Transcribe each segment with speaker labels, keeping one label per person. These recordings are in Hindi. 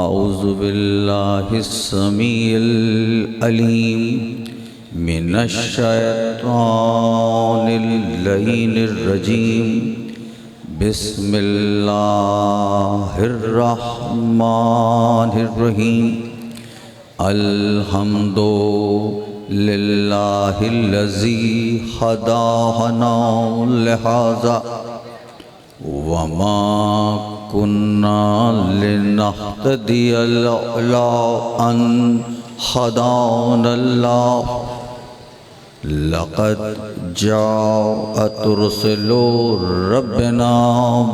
Speaker 1: औज़ु बिल्लाहिस्समीइल अलीम मिनश्शैतानिर लईनिर रजीम। बिस्मिल्लाहिर रहमानिर रहीम। अल्हम्दुलिल्लाहिल्लज़ी हदाना लिहाज़ा वमा कुन्ना लिनहतदिया लौला अन हदानल्लाह। लक़द जाअत रुसुलु रब्बिना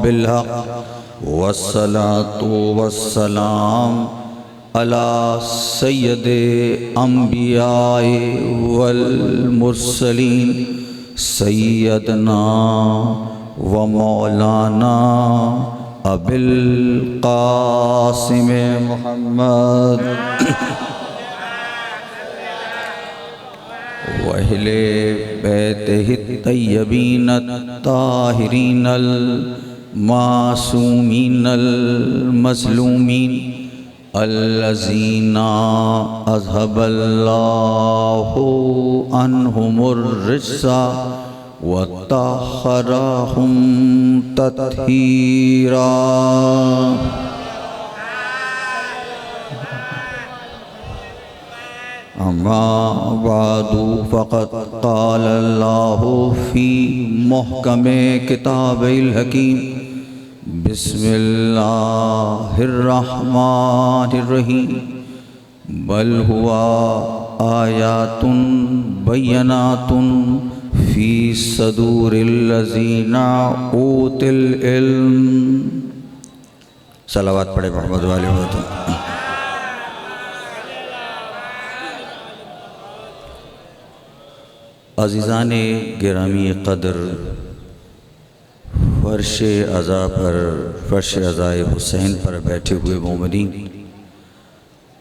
Speaker 1: बिलहक़ वस्सलातु वस्सलाम अला सय्यदे अंबियाए वल मुरसलीन सय्यदना व मौलाना अबिल क़ासिम मुहम्मद वअहले बैतिहि तय्यबीन ताहिरीनल मासूमीनल मज़लूमीन अल्लज़ीना अज़हबल्लाहु अन्हुमुर रिज्सा वत्तहरहुम तत्हीरा। अम्मा बादु फ़क़द क़ालल्लाहु फ़ी मुहकमे किताबिल हकीम। बिस्मिल्लाहिर्रहमानिर्रहीम। बल हुआ आयातुन बय्यनातुन फ़ी सदूरिल्लज़ीना ऊतिल इल्म। सलावत पढ़े मोहम्मद वाले होते। अज़ीज़ाने गिरामी क़दर, फ़र्शे अज़ा पर, फ़र्शे अज़ाए हुसैन पर बैठे हुए मोमिनीन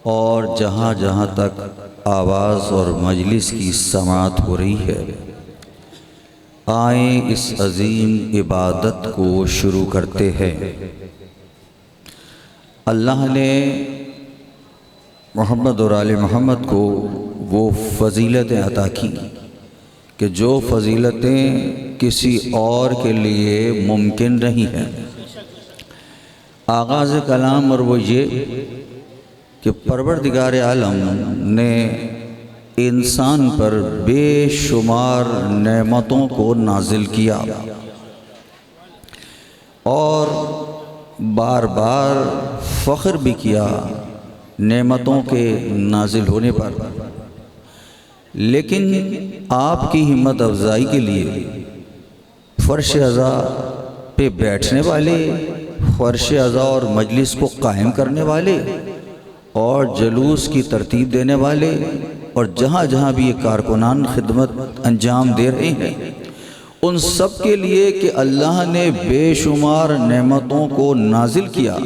Speaker 1: और जहाँ जहाँ तक आवाज़ और मजलिस की समाअत हो रही है, आए इस अज़ीम इबादत को शुरू करते हैं। अल्लाह ने मोहम्मद और आले मोहम्मद को वो फ़ज़ीलतें अता की कि जो फ़ज़ीलतें किसी और के लिए मुमकिन नहीं है। आगाज़ कलाम और वो ये कि परवरदिगार आलम ने इंसान पर बेशुमार नेमतों को नाजिल किया और बार बार फ़ख्र भी किया नेमतों के नाजिल होने पर। लेकिन आपकी हिम्मत अफजाई के लिए फ़र्श अज़ा पे बैठने वाले, फ़र्श अज़ा और मजलिस को कायम करने वाले और जलूस की तरतीब देने वाले और जहाँ जहाँ भी ये कारकुनान खिदमत अंजाम दे रहे हैं, उन सब के लिए कि अल्लाह ने बेशुमार नेमतों को नाजिल किया,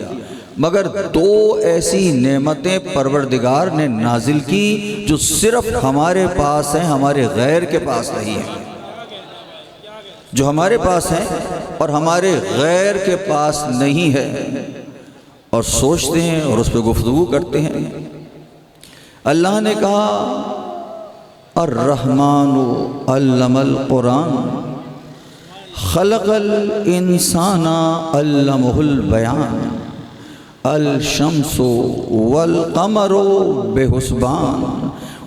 Speaker 1: मगर दो ऐसी नेमतें परवरदिगार ने नाजिल की जो सिर्फ हमारे पास हैं, हमारे गैर के पास नहीं है। जो हमारे पास हैं और हमारे गैर के पास नहीं है। और सोचते हैं और उस पर गुफ्तगू करते हैं। अल्लाह ने कहा अर्रहमानु अल्लमल कुरान खलक़ल इंसाना अल्लमहुल बयान अल शम्सु वल कमरु बेहुस्बान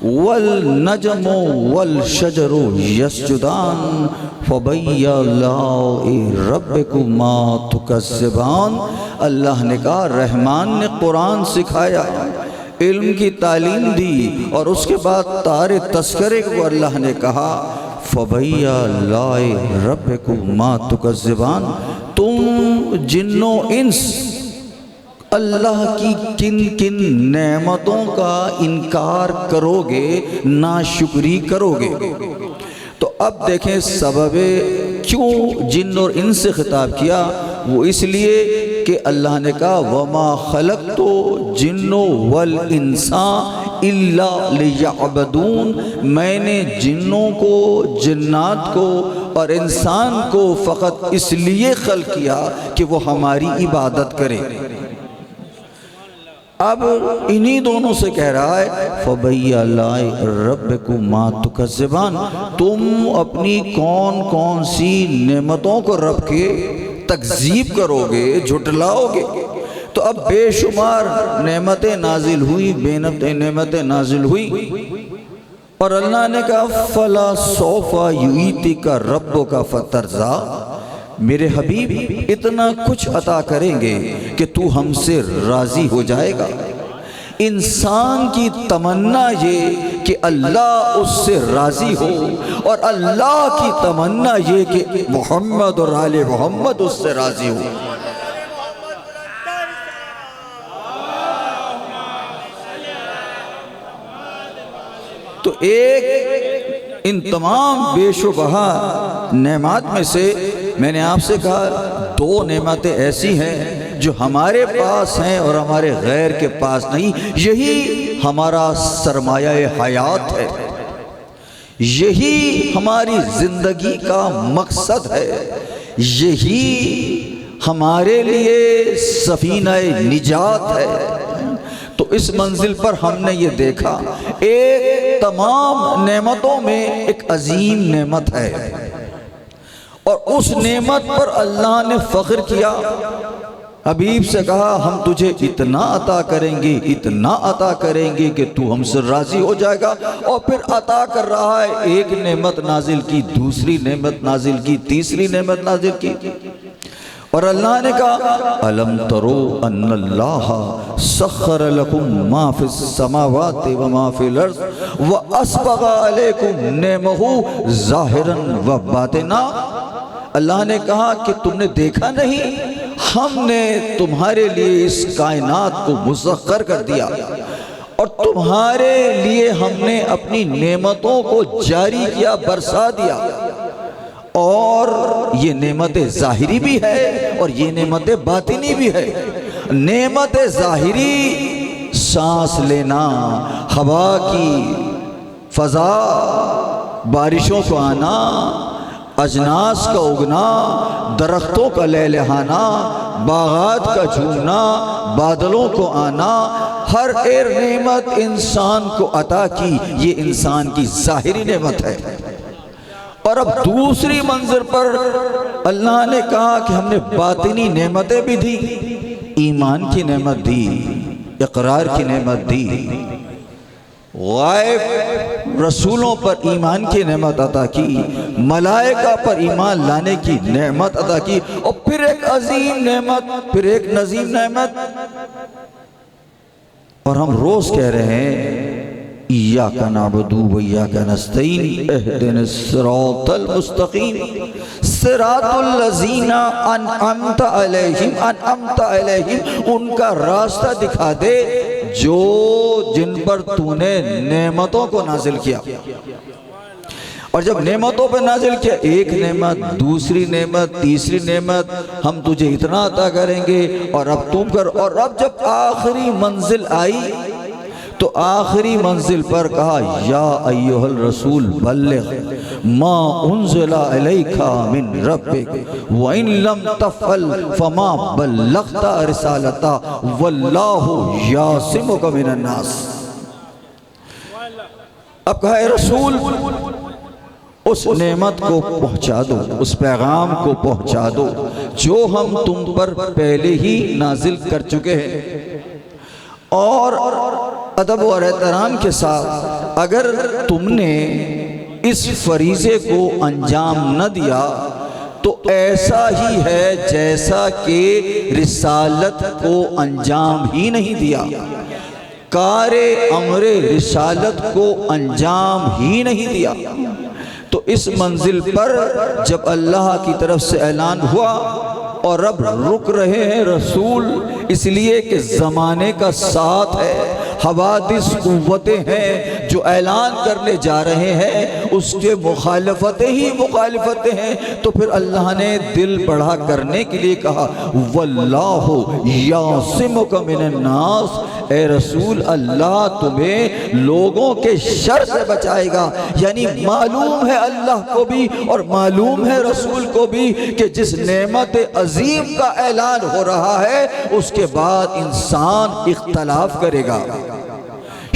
Speaker 1: वल नजमु वल शजरु यस्जुदान फ़बय्यलाइ रब्बिकुमा तुकज़्ज़िबान। अल्लाह ने कहा रहमान ने कुरान सिखाया, इल्म की तालीम दी और उसके बाद तारे तस्करे को अल्लाह ने कहा फ़बय्यलाइ रब्बिकुमा तुकज़्ज़िबान। तुम जिन्नो इंस अल्लाह की किन किन नेमतों का इनकार करोगे, नाशुक्री करोगे। तो अब देखें सबबे क्यों जिन्न और इनसे खिताब किया, वो इसलिए कि अल्लाह ने कहा वमा खलक़तु जिन्नो वल इंसा इल्ला लियअबदून, मैंने जिन्नों को, जिन्नात को और इंसान को फ़कत इसलिए खल्क़ किया कि वो हमारी इबादत करे। अब इन्हीं दोनों से कह रहा है फ़बैया रब्बकुम मा तुकज़्ज़िबान, तुम अपनी कौन कौन सी नेमतों को रब के तकज़ीब करोगे, झुटलाओगे। तो अब बेशुमार नेमतें नाजिल हुई, नेमतें नाजिल हुई और अल्लाह ने कहा फला सौफा युईतिका रब्बुका फतरज़ा, मेरे हबीब इतना कुछ अता करेंगे कि तू हमसे राज़ी हो जाएगा। इंसान की तमन्ना ये कि अल्लाह उससे राज़ी हो और अल्लाह की तमन्ना ये कि मोहम्मद और आले मोहम्मद उससे राज़ी हो। तो एक इन तमाम बेशुबहा नेमत में से मैंने आपसे कहा दो नेमतें ऐसी हैं जो हमारे पास हैं और हमारे गैर के पास नहीं। यही हमारा सरमाया हयात है, यही हमारी ज़िंदगी का मकसद है, यही हमारे लिए सफीना निजात है। तो इस मंजिल पर हमने ये देखा एक तमाम नेमतों में एक अजीम नेमत है और उस नेमत पर अल्लाह ने फ़ख्र किया। हबीब से कहा हम तुझे इतना अता करेंगे, इतना अता करेंगे कि तू हमसे राज़ी हो जाएगा। और फिर अता कर रहा है, एक नेमत नाजिल की, दूसरी नेमत नाजिल की, तीसरी नेमत नाजिल की। और अल्लाह ने कहा अलम तरो अन्नल्लाह सख्खर लकुम मा फिस समावाति व मा फिल अर्ज़ व अस्बग़ अलैकुम नेमहु ज़ाहिरन व बातिना। अल्लाह ने कहा कि तुमने देखा नहीं, हमने तुम्हारे लिए इस कायनात को मुसख्खर कर दिया और तुम्हारे लिए हमने अपनी नेमतों को जारी किया, बरसा दिया। और ये नेमत ज़ाहिरी भी है और ये नेमत बातिनी भी है। नेमत ज़ाहिरी सांस लेना, हवा की फ़ज़ा, बारिशों को आना, अजनास का उगना, दरख्तों का लहलहाना, बागात का झूमना, बादलों को आना, हर एक नेमत इंसान को अता की, ये इंसान की ज़ाहिरी नेमत है। और अब दूसरी मंजिल पर अल्लाह ने कहा कि हमने बातिनी नेमतें भी दी, ईमान की नेमत दी, इकरार की नेमत दी, गायब रसूलों पर ईमान की नेमत अता की, मलाइका पर ईमान लाने की नेमत अता की, और फिर एक अजीम नेमत, फिर एक नजीम नेमत। और हम रोज कह रहे हैं इय्याका नअबुदु व इय्याका नस्तईन इहदिनस सिरातल मुस्तकीम सिरातल लज़ीना अनअमता अलैहिम, उनका रास्ता दिखा दे जो जिन पर तूने नेमतों को नाजिल किया। और जब नेमतों पर नाजिल किया, एक नेमत, दूसरी नेमत, तीसरी नेमत, हम तुझे इतना अता करेंगे और अब तुम कर। और अब जब आखिरी मंजिल आई तो आखिरी मंजिल पर कहा या अय्युहल रसूल बल्लिग मा उन्ज़िला इलैका मिन रब्बिक व इन लम तफ़अल फमा बल्लग़ता रिसालता वल्लाहु यासिमुका मिनन नास। अब कहा रसूल उस नेमत को पहुंचा दो, उस पैगाम को पहुंचा दो जो हम तुम पर पहले ही नाजिल कर चुके हैं। और अदब और एहतराम के साथ अगर तुमने इस फरीज़े को अंजाम न दिया तो ऐसा ही है जैसा कि रिसालत को अंजाम ही नहीं दिया, कारे अमरे रिसालत को अंजाम ही नहीं दिया। तो इस मंजिल पर जब अल्लाह की तरफ से ऐलान हुआ और अब रुक रहे हैं रसूल, इसलिए कि ज़माने का साथ है, हवादिस कुव्वतें हैं जो ऐलान करने जा रहे हैं उसके मुखालफतें ही मुखालफतें हैं। तो फिर अल्लाह ने दिल बड़ा करने के लिए कहा वल्लाहु यासिमुका मिनन्नास, ए रसूल अल्लाह तुम्हें लोगों के शर से बचाएगा। यानी मालूम है अल्लाह को भी और मालूम है रसूल को भी कि जिस नेमत अजीम का ऐलान हो रहा है उसके बाद इंसान इख्तलाफ करेगा,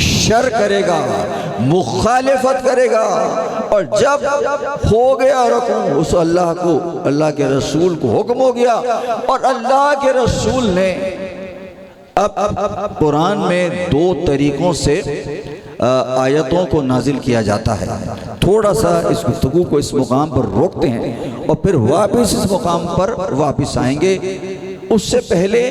Speaker 1: शर करेगा, मुखालिफत करेगा। और जब हो गया रकूं, उस अल्लाह को, अल्लाह के रसूल को हुक्म हो गया और अल्लाह के रसूल ने अब कुरान में दो तरीकों से आयतों को नाजिल किया जाता है। थोड़ा सा इस गुफ्तगू को इस मुकाम पर रोकते हैं और फिर वापस इस मुकाम पर वापस आएंगे। उससे पहले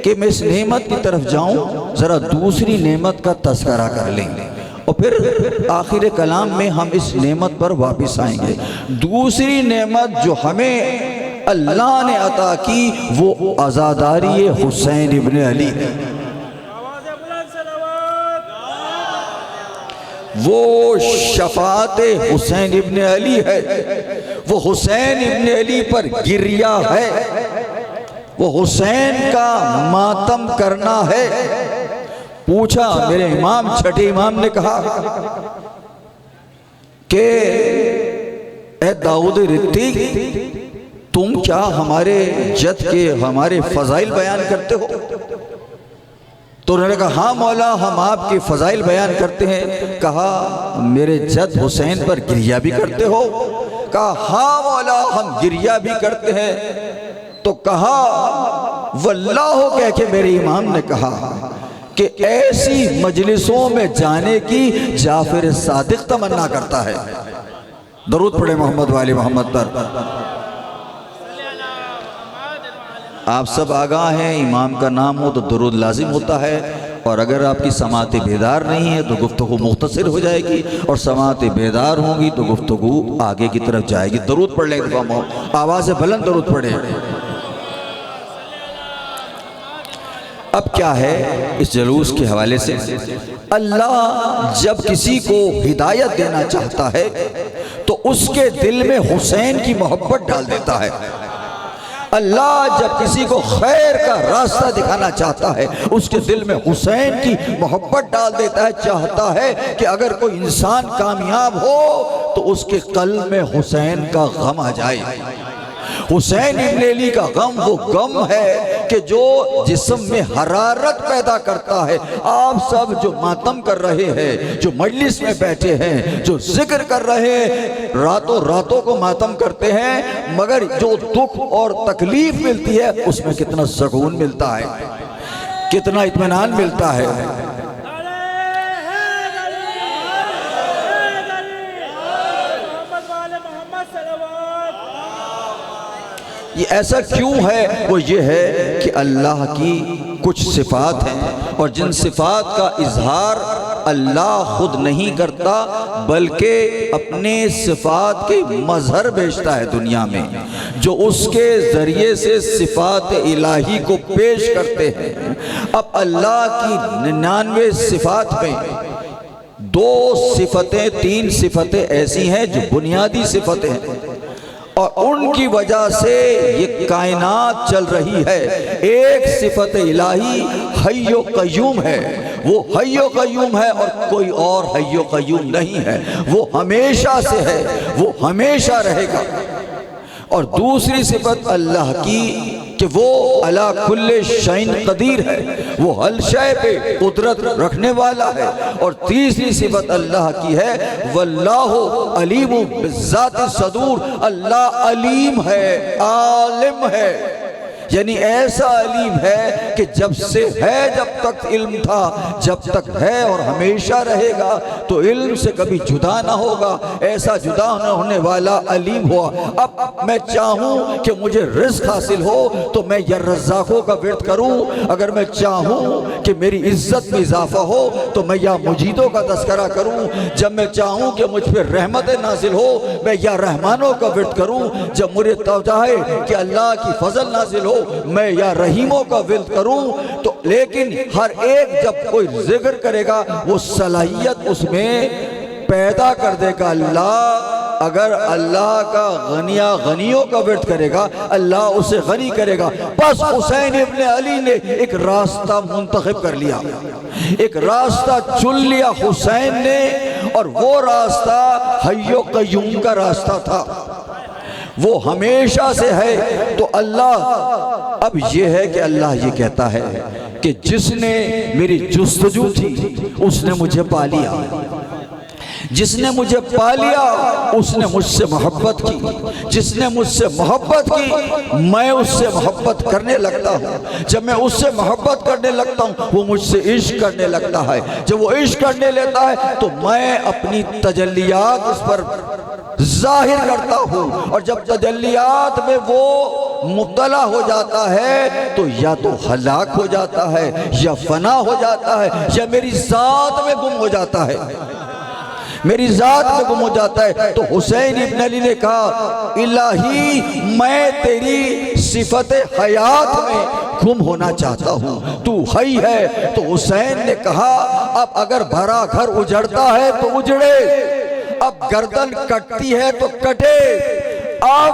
Speaker 1: कि मैं इस नेमत की तरफ जाऊं, ज़रा दूसरी नेमत का तज़किरा कर लेंगे और फिर आखिर कलाम में हम इस नेमत पर वापस आएंगे। दूसरी नेमत जो हमें अल्लाह ने अता की वो आज़ादारी हुसैन इब्न अली है। वो शफात हुसैन इब्न अली है, वो हुसैन इब्न अली पर गिरिया है, वो हुसैन का मातम करना है। पूछा मेरे इमाम, छठे इमाम ने कहा कि ए दाऊद रित्ती, तुम क्या हमारे जद के हमारे फजाइल बयान करते हो? तो उन्होंने कहा हाँ मौला, हम आपके फजाइल बयान करते हैं। कहा मेरे जद हुसैन पर गिरिया भी करते हो? कहा हाँ मौला, हम गिरिया भी करते हैं। तो कहा वल्लाह कह के मेरे इमाम ने कहा कि ऐसी मजलिसों में जाने की जाफिर सादिक तमन्ना करता है। दरूद पढ़े मोहम्मद वाले मोहम्मद पर। आप सब आगाह हैं, इमाम का नाम हो तो दरूद लाजिम होता है, और अगर आपकी समात बेदार नहीं है तो गुफ्तगू मुख्तसर हो जाएगी, और समात बेदार होंगी तो गुफ्तगू आगे की तरफ जाएगी। दरूद पढ़ लें, आवाज़ से बुलंद दरूद पढ़े। अब क्या है इस जलूस के हवाले से, अल्लाह जब किसी को हिदायत देना चाहता है तो उसके दिल में हुसैन की मोहब्बत डाल देता है। अल्लाह जब किसी को खैर का रास्ता दिखाना चाहता है उसके दिल में हुसैन की मोहब्बत डाल देता है। चाहता है कि अगर कोई इंसान कामयाब हो तो उसके कल्ब में हुसैन का गम आ जाए। हुसैन इब्न अली का गम वो गम है कि जो जिस्म में हरारत पैदा करता है। आप सब जो मातम कर रहे हैं, जो मजलिस में बैठे हैं, जो जिक्र कर रहे हैं, रातों रातों को मातम करते हैं, मगर जो दुख और तकलीफ मिलती है उसमें कितना सुकून मिलता है, कितना इत्मीनान मिलता है। ये ऐसा क्यों है? वो ये है कि अल्लाह की कुछ सिफ़ात हैं और जिन सिफ़ात का इजहार अल्लाह खुद नहीं करता बल्कि अपने सिफ़ात के मजहर भेजता है दुनिया में, जो उसके ज़रिए से सिफ़ात इलाही को पेश करते हैं। अब अल्लाह की 99 सिफ़ात में 2 सिफ़तें 3 सिफ़तें ऐसी हैं जो बुनियादी सिफ़तें हैं और उनकी वजह से ये कायनात चल रही है। एक सिफत इलाही हय्यो कय्यूम है, वो हय्यो कय्यूम है और कोई और हय्यो कय्यूम नहीं है, वो हमेशा से है, वो हमेशा रहेगा। और दूसरी सिफत अल्लाह की कि वो अला कुल्ले शैइन कदीर है, वो हर शय पे कुदरत रखने वाला है। और तीसरी सिफत अल्लाह की है वल्लाहु अलीमु बिज़्ज़ाति सदूर, अल्लाह अलीम है, आलिम है, यानी ऐसा अलीम है कि जब से है, जब तक इल्म था, जब तक है और हमेशा रहेगा, तो इल्म से कभी जुदा ना होगा, ऐसा जुदा न होने वाला अलीम हुआ। अब मैं चाहूँ कि मुझे रिज़्क़ हासिल हो तो मैं या रज़्ज़ाक़ों का विर्द करूँ, अगर मैं चाहूँ कि मेरी इज़्ज़त में इजाफा हो तो मैं या मुजीदों का तज़किरा करूँ, जब मैं चाहूँ कि मुझ पर रहमत नाजिल हो मैं या रहमानों का विर्द करूँ, जब मुझे चाहे कि अल्लाह की फजल नाजिल हो मैं या रहीमों का विर्द करूं, तो लेकिन हर एक जब कोई जिक्र करेगा वो सलाहियत उसमें पैदा कर देगा। अल्लाह अगर अल्लाह का गनिया गनियों का विर्द करेगा, अल्लाह उसे गनी करेगा। बस हुसैन इब्ने अली ने एक रास्ता मुंतखब कर लिया, एक रास्ता चुन लिया हुसैन ने, और वो रास्ता हय्यो कय्यूम का रास्ता था, वो हमेशा से है। तो अल्लाह, अब ये है कि अल्लाह ये कहता है कि जिसने मेरी जुस्तजू थी उसने मुझे पा लिया, जिसने मुझे पा लिया उसने मुझसे मोहब्बत की, जिसने मुझसे मोहब्बत की मैं उससे मोहब्बत करने लगता हूँ, जब मैं उससे मोहब्बत करने लगता हूँ वो मुझसे इश्क करने लगता है, जब वो इश्क करने लेता है तो मैं अपनी तजल्लियात उस पर जाहिर करता हूँ, और जब तजल्लियात में वो मुब्तला हो जाता है तो या तो हलाक हो जाता है, या फना हो जाता है, या मेरी ज़ात में गुम हो जाता है, मेरी ज़ात में गुम हो जाता है। तो हुसैन इब्न अली ने कहा, इलाही मैं तेरी सिफत हयात में गुम होना चाहता हूँ, तू हई है। तो हुसैन ने कहा, अब अगर भरा घर उजड़ता है तो उजड़े, अब गर्दन कटती है तो कटे, अब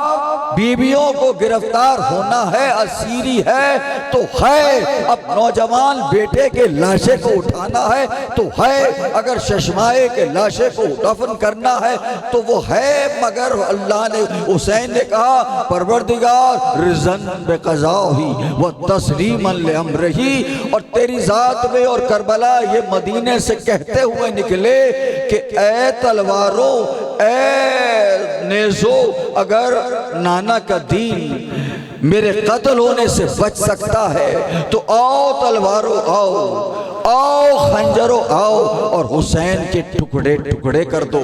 Speaker 1: बीवियों को गिरफ्तार होना है, असीरी है तो है, अब नौजवान बेटे के लाशे को उठाना है तो है, अगर शशमाए के लाशे को दफन करना है तो वो है। मगर अल्लाह ने, हुसैन ने कहा, परवरदिगार रिज़न बेक़ज़ाही व तस्लीमन लिअम्रिही, और तेरी ज़ात में। और करबला ये मदीने से कहते हुए निकले कि ए तलवारों, ए नेज़ो, अगर नाना का दीन मेरे कत्ल होने से बच सकता है तो आओ तलवारों, आओ खंजरों, आओ और हुसैन के टुकड़े टुकड़े कर दो।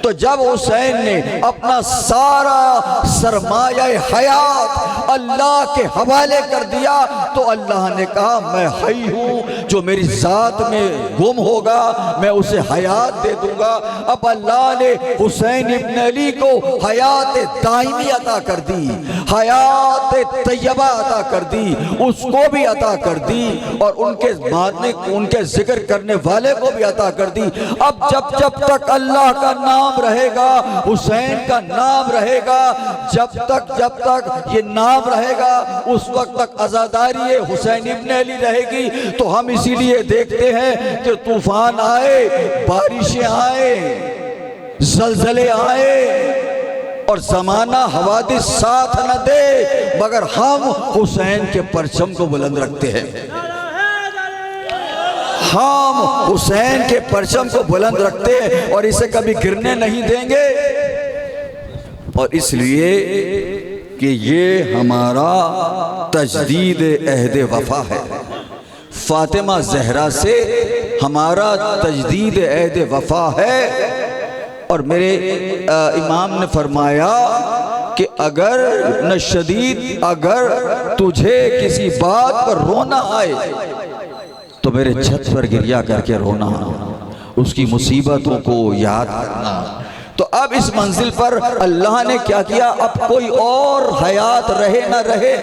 Speaker 1: तो जब हुसैन ने अपना सारा सरमाया हयात अल्लाह के हवाले कर दिया तो अल्लाह ने कहा, मैं हई हूँ, जो मेरी ज़ात में गुम होगा मैं उसे हयात दे दूंगा। अब अल्लाह ने हुसैन इब्न अली को हयात दाइमी अता कर दी, हयात तैयबा अता कर दी, उसको भी अता कर दी, और उनके मानने, उनके जिक्र करने वाले को भी अता कर दी। अब जब तक अल्लाह का नाम रहेगा, हुसैन का नाम रहेगा, जब तक ये नाम रहेगा उस वक्त तक आज़ादारी हुसैन इब्न अली रहेगी। तो हम इसीलिए देखते हैं कि तूफान आए, बारिशें आए, जलजले आए और जमाना हवादिस साथ न दे, मगर हम हुसैन के परचम को बुलंद रखते हैं, हम हुसैन के परचम को बुलंद रखते हैं और इसे कभी गिरने नहीं देंगे। और इसलिए कि ये हमारा तजदीद अहद वफा है, फातिमा ज़हरा से हमारा तजदीद अहद वफा है। और मेरे इमाम ने फरमाया कि अगर न शदीद, अगर तुझे किसी बात पर रोना आए तो मेरे छत पर गिरिया करके रोना, उसकी मुसीबतों को याद करना। तो अब इस मंजिल पर अल्लाह ने क्या किया, अब कोई और हयात रहे ना रहे,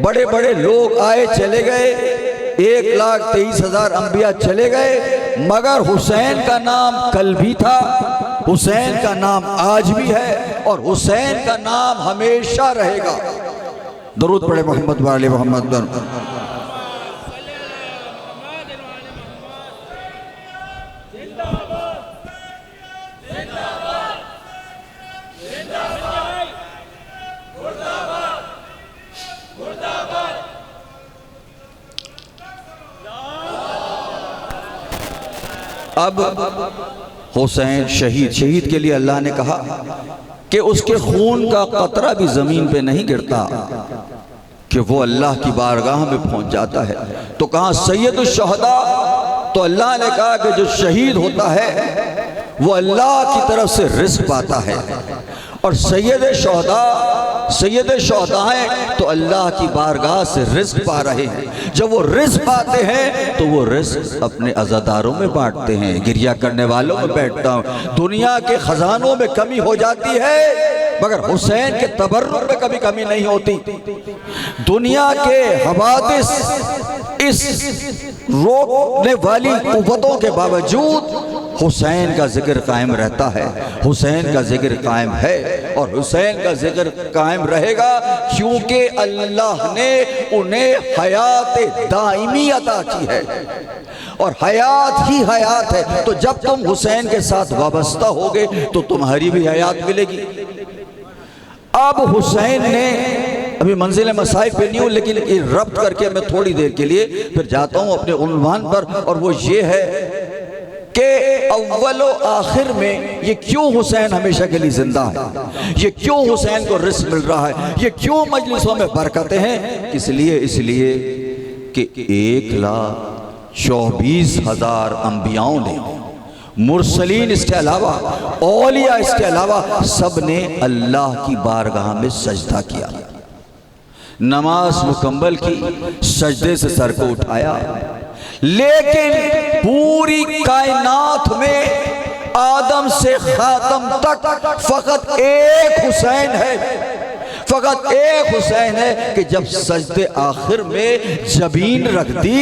Speaker 1: बड़े बड़े लोग आए चले गए, 1,23,000 अंबिया चले गए, मगर हुसैन का नाम कल भी था, हुसैन का नाम आज भी है, और हुसैन का नाम हमेशा रहेगा। दरूद पढ़े मोहम्मद वाले मोहम्मद। अब हुसैन शहीद के लिए अल्लाह ने कहा कि उसके खून का कतरा भी ज़मीन पे नहीं गिरता कि वो अल्लाह की बारगाह में पहुंच जाता है। तो कहा सैयदुश शुहदा, तो अल्लाह ने कहा कि जो शहीद होता है वो अल्लाह की तरफ से रिज़्क़ पाता है, और सैयद शुहदा हैं तो अल्लाह की बारगाह से रिज़्क़ पा रहे हैं। जब वो रिज़्क़ पाते हैं तो वो रिज़्क़ अपने अज़ादारों में बांटते हैं, गिरिया करने वालों में बैठता हूँ। दुनिया के ख़जानों में कमी हो जाती है मगर हुसैन के तबर्रुक में कभी कमी नहीं होती। दुनिया के हवादिस इस रोकने वाली कुव्वतों के बावजूद हुसैन का जिक्र कायम रहता है, हुसैन का जिक्र कायम है और हुसैन का जिक्र कायम रहेगा, क्योंकि अल्लाह ने उन्हें हयात दाइमी अता की है और हयात ही हयात है। तो जब तुम हुसैन के साथ वाबस्ता होगे तो तुम्हारी भी हयात मिलेगी। अब हुसैन ने, अभी मंजिल मसाइब पे नहीं हूँ, लेकिन रब्त करके मैं थोड़ी देर के लिए फिर जाता हूँ अपने उन्वान पर, और वो ये है कि अव्वल व आखिर में ये क्यों हुसैन हमेशा के लिए जिंदा है, ये क्यों हुसैन को रिस्क मिल रहा है, ये क्यों मजलिसों में बरकतें हैं। इसलिए कि 1,24,000 अंबियाओं ने, मुरसलीन इसके अलावा, औलिया इसके अलावा, सब ने अल्लाह की बारगाह में सजदा किया, नमाज मुकम्मल की, सजदे से सर को उठाया। लेकिन पूरी कायनात में आदम से खातम तक फकत एक हुसैन है, फकत एक हुसैन है कि जब सजदे आखिर में जबीन रख दी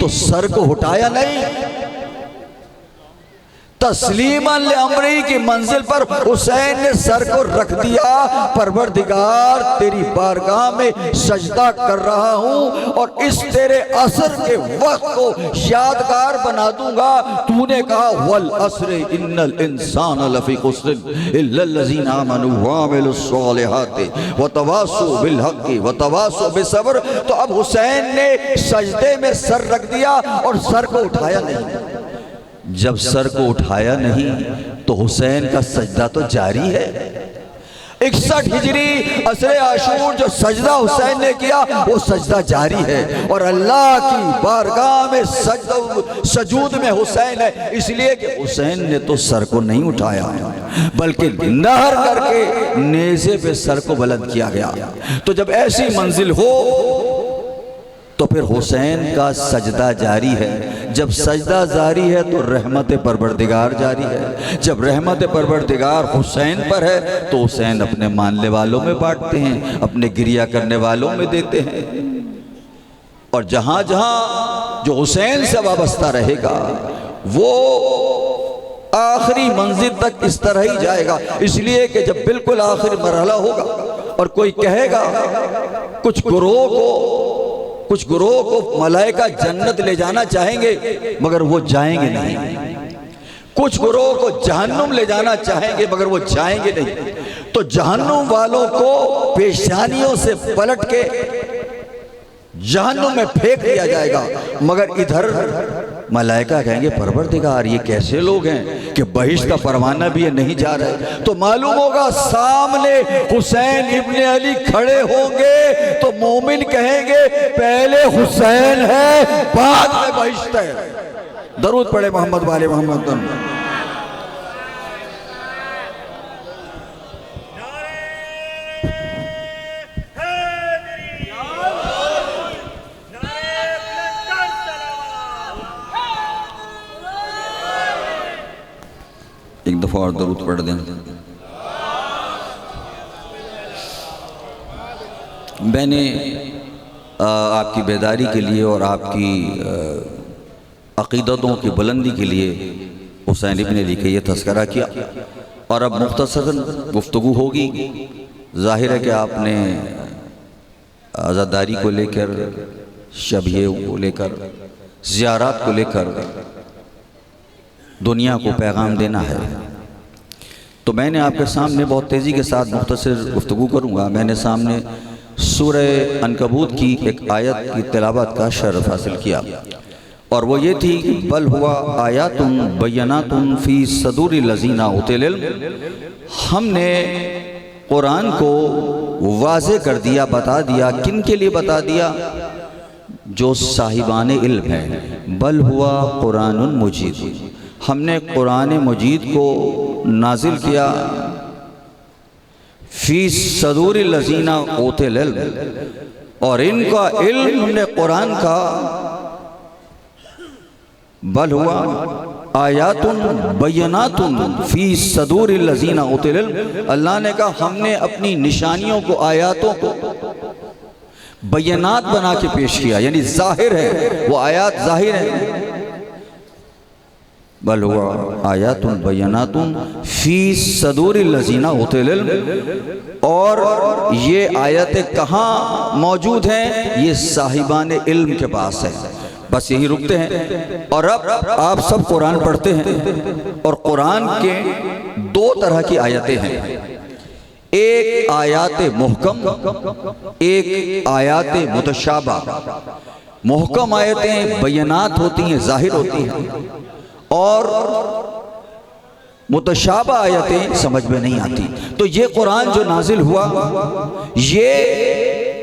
Speaker 1: तो सर को उठाया नहीं। तस्लीमन ले अमरी की मंजिल पर हुसैन ने सर को रख दिया, परवरदिगार तेरी बारगाह में सजदा कर रहा हूँ और इस तेरे असर के वक्त को यादगार बना दूंगा। तूने कहा वल असर इन्नल इंसान लफी खुस्र इल्लल्लज़ीना आमनू व अमिलुस्सॉलिहाति व तवासौ बिल हक़्क़ि व तवासौ बिस्सब्र। तो अब हुसैन ने सजदे में सर रख दिया और सर को उठाया नहीं। जब सर को उठाया नहीं तो हुसैन का सजदा तो जारी है। 61 हिजरी असरे आशूर जो सजदा हुसैन ने किया वो सजदा जारी है और अल्लाह की बारगाह में सजूद में हुसैन है। इसलिए कि हुसैन ने तो सर को नहीं उठाया बल्कि नहर करके नेज़े पे सर को बुलंद किया गया। तो जब ऐसी मंजिल हो तो फिर हुसैन का सजदा जारी है। जब सजदा जारी है तो रहमत परवरदिगार जारी है। जब रहमत परवरदिगार हुसैन पर है तो हुसैन अपने मानने वालों में बांटते हैं, अपने गिरिया करने वालों में देते हैं। और जहाँ जहाँ जो हुसैन से वाबस्ता रहेगा वो आखिरी मंजिल तक इस तरह ही जाएगा। इसलिए कि जब बिल्कुल आखिरी मरहला होगा और कोई कहेगा कुछ गुरोह को मलाइका जन्नत ले जाना चाहेंगे मगर वो जाएंगे नहीं, कुछ गुरोह को जहन्नुम ले जाना चाहेंगे मगर वो जाएंगे नहीं। तो जहन्नुम वालों को पेशानियों से पलट के जहन्नुम में फेंक दिया जाएगा, मगर इधर मलाइका कहेंगे परवरदिगार ये कैसे लोग हैं कि बहिश्त का परवाना भी ये नहीं जा रहे। तो मालूम होगा सामने हुसैन इब्ने अली खड़े होंगे तो मोमिन कहेंगे पहले हुसैन है बाद में बहिश्त है। दरूद पढ़े मोहम्मद वाले मोहम्मद। एक दफा और दरूद पढ़ दें। मैंने आपकी बेदारी के लिए और आपकी अक़ीदतों की बुलंदी के लिए हुसैन इब्न अली का ये तज़किरा किया और अब मुख्तसरन गुफ्तगू होगी। ज़ाहिर है कि आपने आज़ादारी को लेकर, शबिये को लेकर, ज़ियारत को लेकर दुनिया को पैगाम देना है। तो मैंने आपके सामने बहुत तेज़ी के साथ मुख्तसर गुफ्तगू करूँगा। मैंने सामने सूरह अनकबूत की एक आयत की तिलावत का शरफ हासिल किया और वो ये थी कि बल हुआ आयातुन बय्यनातुन फी सदूरिल लज़ीना उतिल इल्म। हमने कुरान को वाज़े कर दिया, बता दिया। किन के लिए बता दिया? जो साहिबान इल्म है। बल हुआ कुरानुन मुजीद, हमने कुरान मजीद को नाजिल किया फी सदूरिल लज़ीना उतिल इल्म, और इनका इल्म हमने कुरान का बल हुआ आयातुन बय्यनातुन फी सदूरिल लज़ीना उतुल इल्म। अल्लाह ने कहा हमने अपनी निशानियों को, आयातों को बय्यनात बना के पेश किया, यानी जाहिर है, वो आयात जाहिर है। बल हुआ आयातुन बय्यनातुन फी सदूरिल लज़ीना उतुल इल्म। और ये आयतें कहाँ मौजूद हैं? ये साहिबान इल्म के पास है। बस यही रुकते हैं। और अब आप सब कुरान पढ़ते हैं और कुरान के दो तरह की आयतें हैं, एक आयात मुहकम, एक आयात मुतशाबा। मुहकम आयतें बय्यनात होती हैं, जाहिर होती हैं, और मुतशाबा आयतें समझ में नहीं आती। तो ये कुरान जो नाजिल हुआ, ये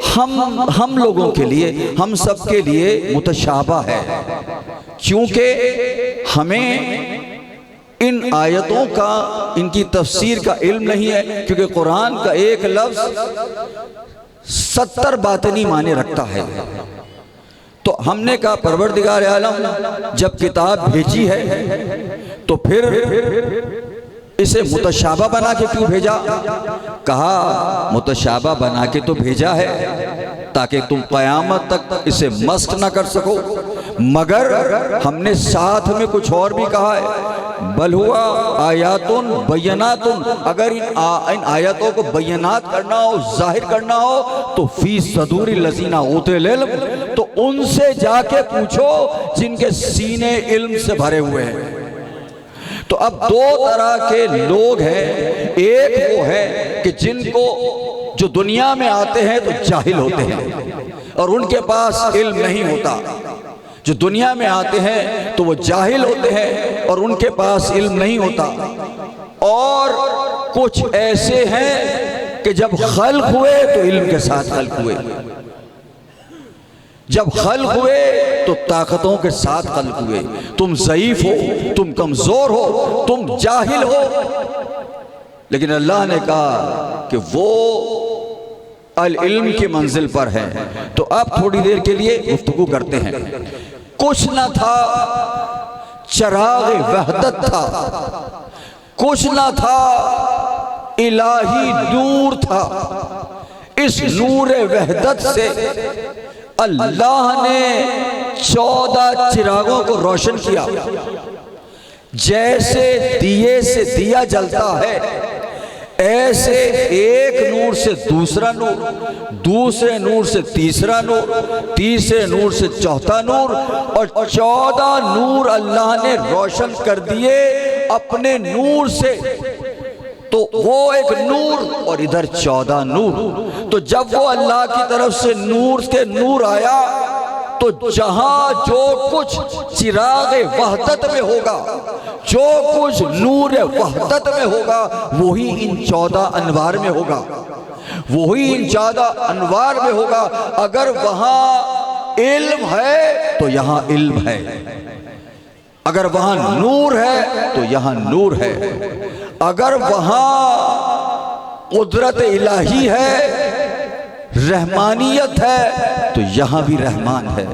Speaker 1: हम लोगों के लिए, हम सब के लिए मुतशाबा है, क्योंकि हमें इन आयतों का, इनकी तफसीर का इल्म नहीं है। क्योंकि कुरान का एक लफ्ज 70 बातनी माने रखता है। तो हमने कहा परवरदिगार आलम जब किताब भेजी है तो फिर इसे मुतशाबा बना के क्यों भेजा? कहा मुतशाबा बना के तो भेजा है ताकि तुम क़यामत तक इसे मस्क ना कर सको, मगर हमने साथ में कुछ और भी कहा है, बल हुआ आयातुन बय्यनातुन। अगर इन आयतों को बय्यनात करना हो, जाहिर करना हो, तो फी सदूरिल लज़ीना उतुल इल्म, तो उनसे जाके पूछो जिनके सीने इल्म से भरे हुए हैं। तो अब दो तरह के लोग हैं, एक वो है कि जिनको, जो दुनिया में आते हैं तो जाहिल होते हैं और उनके पास इल्म नहीं होता। जो दुनिया में आते हैं तो वो जाहिल होते हैं और उनके पास इल्म नहीं होता। और कुछ ऐसे हैं कि जब खल्क हुए तो इल्म के साथ खल्क हुए, जब खल्क हुए तो ताकतों के साथ खल्क हुए। तुम ज़ईफ हो, तुम कमज़ोर हो, तुम जाहिल हो, लेकिन अल्लाह ने कहा कि वो अल इल्म की मंजिल पर है। तो अब थोड़ी देर के लिए गुफ्तगू करते हैं। कुछ न था, चराग़ वहदत था, कुछ न था, इलाही नूर था। इस नूर वहदत से अल्लाह ने 14 चिरागों को रोशन किया। जैसे दिए से दिया जलता है, ऐसे एक नूर से दूसरा नूर, दूसरे नूर से तीसरा नूर, तीसरे नूर से चौथा नूर, और 14 नूर अल्लाह ने रोशन कर दिए अपने नूर से। तो वो एक नूर और इधर 14 नूर। तो जब वो अल्लाह की तरफ से नूर के नूर आया तो जहां जो कुछ चिराग वहदत में होगा, जो कुछ नूर वहदत में होगा, वही इन 14 अनवार में होगा, वही इन 14 अनवार में होगा। अगर वहां इल्म है तो यहां इल्म है, अगर वहां नूर है तो यहां नूर है, अगर वहां कुदरत इलाही है, रहमानियत है, तो यहां भी रहमान है।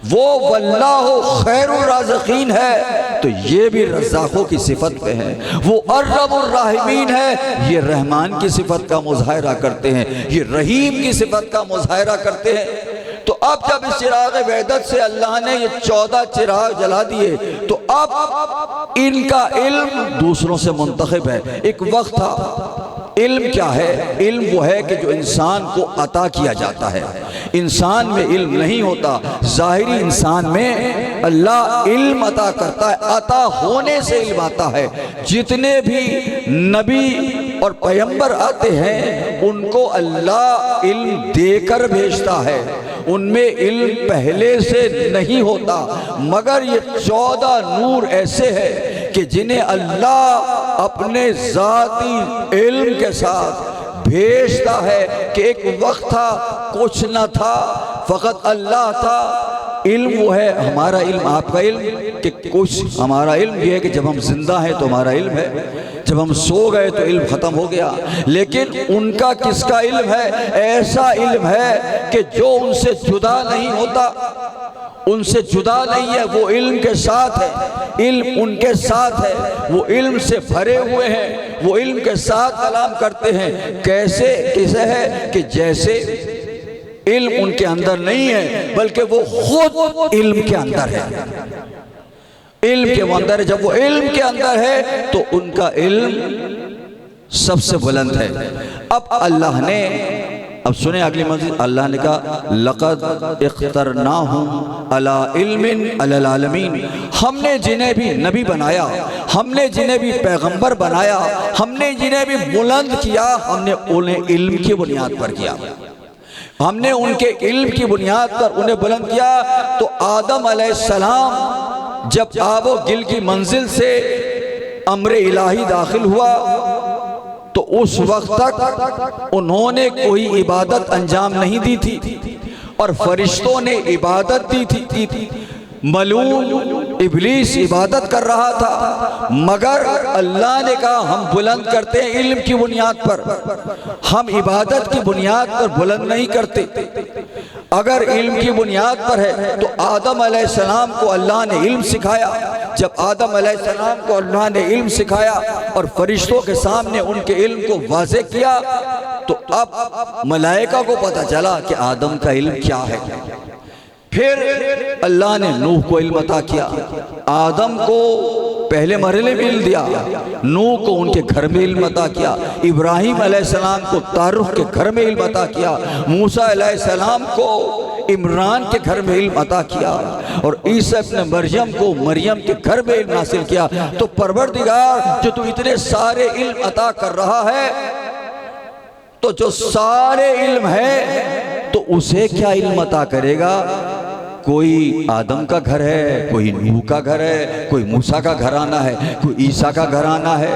Speaker 1: वो वल्लाहु खैरुर राज़िकीन है तो ये भी रज़्ज़ाक़ों की सिफत पे है। वो अर्हमुर राहिमीन है, ये रहमान की सिफत का मुज़ाहिरा करते हैं, ये रहीम की सिफत का मुज़ाहिरा करते हैं। तो अब जब इस चिराग वहदत से अल्लाह ने ये 14 चिराग जला दिए, तो अब इनका इल्म दूसरों से मुंतखब है। एक वक्त था, इल्म क्या है? इल्म वो है कि जो इंसान को अता किया जाता है। इंसान में इल्म नहीं होता, ज़ाहिरी इंसान में अल्लाह इल्म अता करता है, अता होने से इल्म आता है। जितने भी नबी और पैगंबर आते हैं उनको अल्लाह इल्म देकर भेजता है, उनमें इल्म पहले से नहीं होता। मगर ये 14 नूर ऐसे हैं कि जिन्हें अल्लाह अपने ज़ाती इल्म के साथ भेजता है। कि एक वक्त था, कुछ न था, फ़कत अल्लाह था। इल्म वो है हमारा इल्म, आपका इल्म, कि कुछ हमारा इल्म ये है कि जब हम जिंदा हैं तो हमारा इल्म है, जब हम सो गए तो इल्म ख़त्म हो गया। लेकिन उनका किसका इल्म है? ऐसा इल्म है कि जो उनसे जुदा नहीं होता, उनसे जुदा नहीं है, वो इल्म के साथ है, इल्म उनके साथ है, वो इल्म से भरे हुए हैं, वो इल्म के साथ कलाम करते हैं। कैसे है कि जैसे इल्म उनके अंदर नहीं है बल्कि वो खुद इल्म के अंदर है, इल्म के अंदर है। जब वो इल्म के अंदर है तो उनका इल्म सबसे बुलंद है। अब अल्लाह ने, अब सुने अगली मंजिल, अल्लाह ने कहा लक़द इख्तरनाहुम अला इल्मिन अलल आलमीन, हमने जिन्हें भी नबी बनाया, हमने जिन्हें भी पैगंबर बनाया, हमने जिन्हें भी बुलंद किया, हमने उन्हें इल्म की बुनियाद पर किया, हमने उनके इल्म की बुनियाद पर उन्हें बुलंद किया। तो आदम अलैहिस्सलाम जब आबो गिल की मंजिल से अम्र इलाही दाखिल हुआ तो उस वक्त तक उन्होंने कोई इबादत अंजाम नहीं दी थी और फरिश्तों ने इबादत दी थी। मलून इब्लीस इबादत कर रहा था, मगर अल्लाह ने कहा हम बुलंद करते हैं इल्म की बुनियाद पर, हम इबादत की बुनियाद पर बुलंद नहीं करते। अगर इल्म की बुनियाद पर है तो आदम अलैहिस्सलाम को अल्लाह ने इल्म सिखाया। जब आदम अलैहिस्सलाम को अल्लाह ने इल्म सिखाया और फरिश्तों के सामने उनके इल्म को वाज़ेह किया तो अब मलाइका को पता चला कि आदम का इल्म क्या है। फिर अल्लाह ने नूह को इल्म अता किया, आदम को पहले मरहले में इल्म दिया, नूह को उनके घर में इल्म अता किया, इब्राहिम अलैहिस्सलाम को तारुख के घर में इल्म अता किया, मूसा अलैहिस्सलाम को इमरान के घर में इल्म अता किया और ईसा इब्न मरियम को मरियम के घर में इल्म हासिल किया। तो परवरदिगार जो तू इतने सारे इल्म अता कर रहा है, तो जो सारे इल्म है तो उसे क्या इल्म अता करेगा? कोई आदम का घर है, कोई नूह का घर है, कोई मूसा का घराना है, कोई ईसा का घराना है।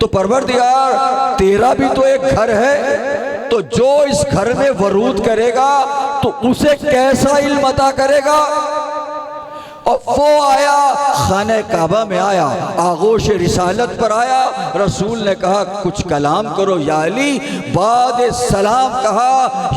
Speaker 1: तो परवरदिगार तेरा भी तो एक घर है, तो जो इस घर में वरूद करेगा तो उसे कैसा इल्म अता करेगा? और वो आया खाने काबा में आया, आगोश रिसालत पर आया, रसूल ने कहा कुछ कलाम करो या अली, बाद सलाम कहा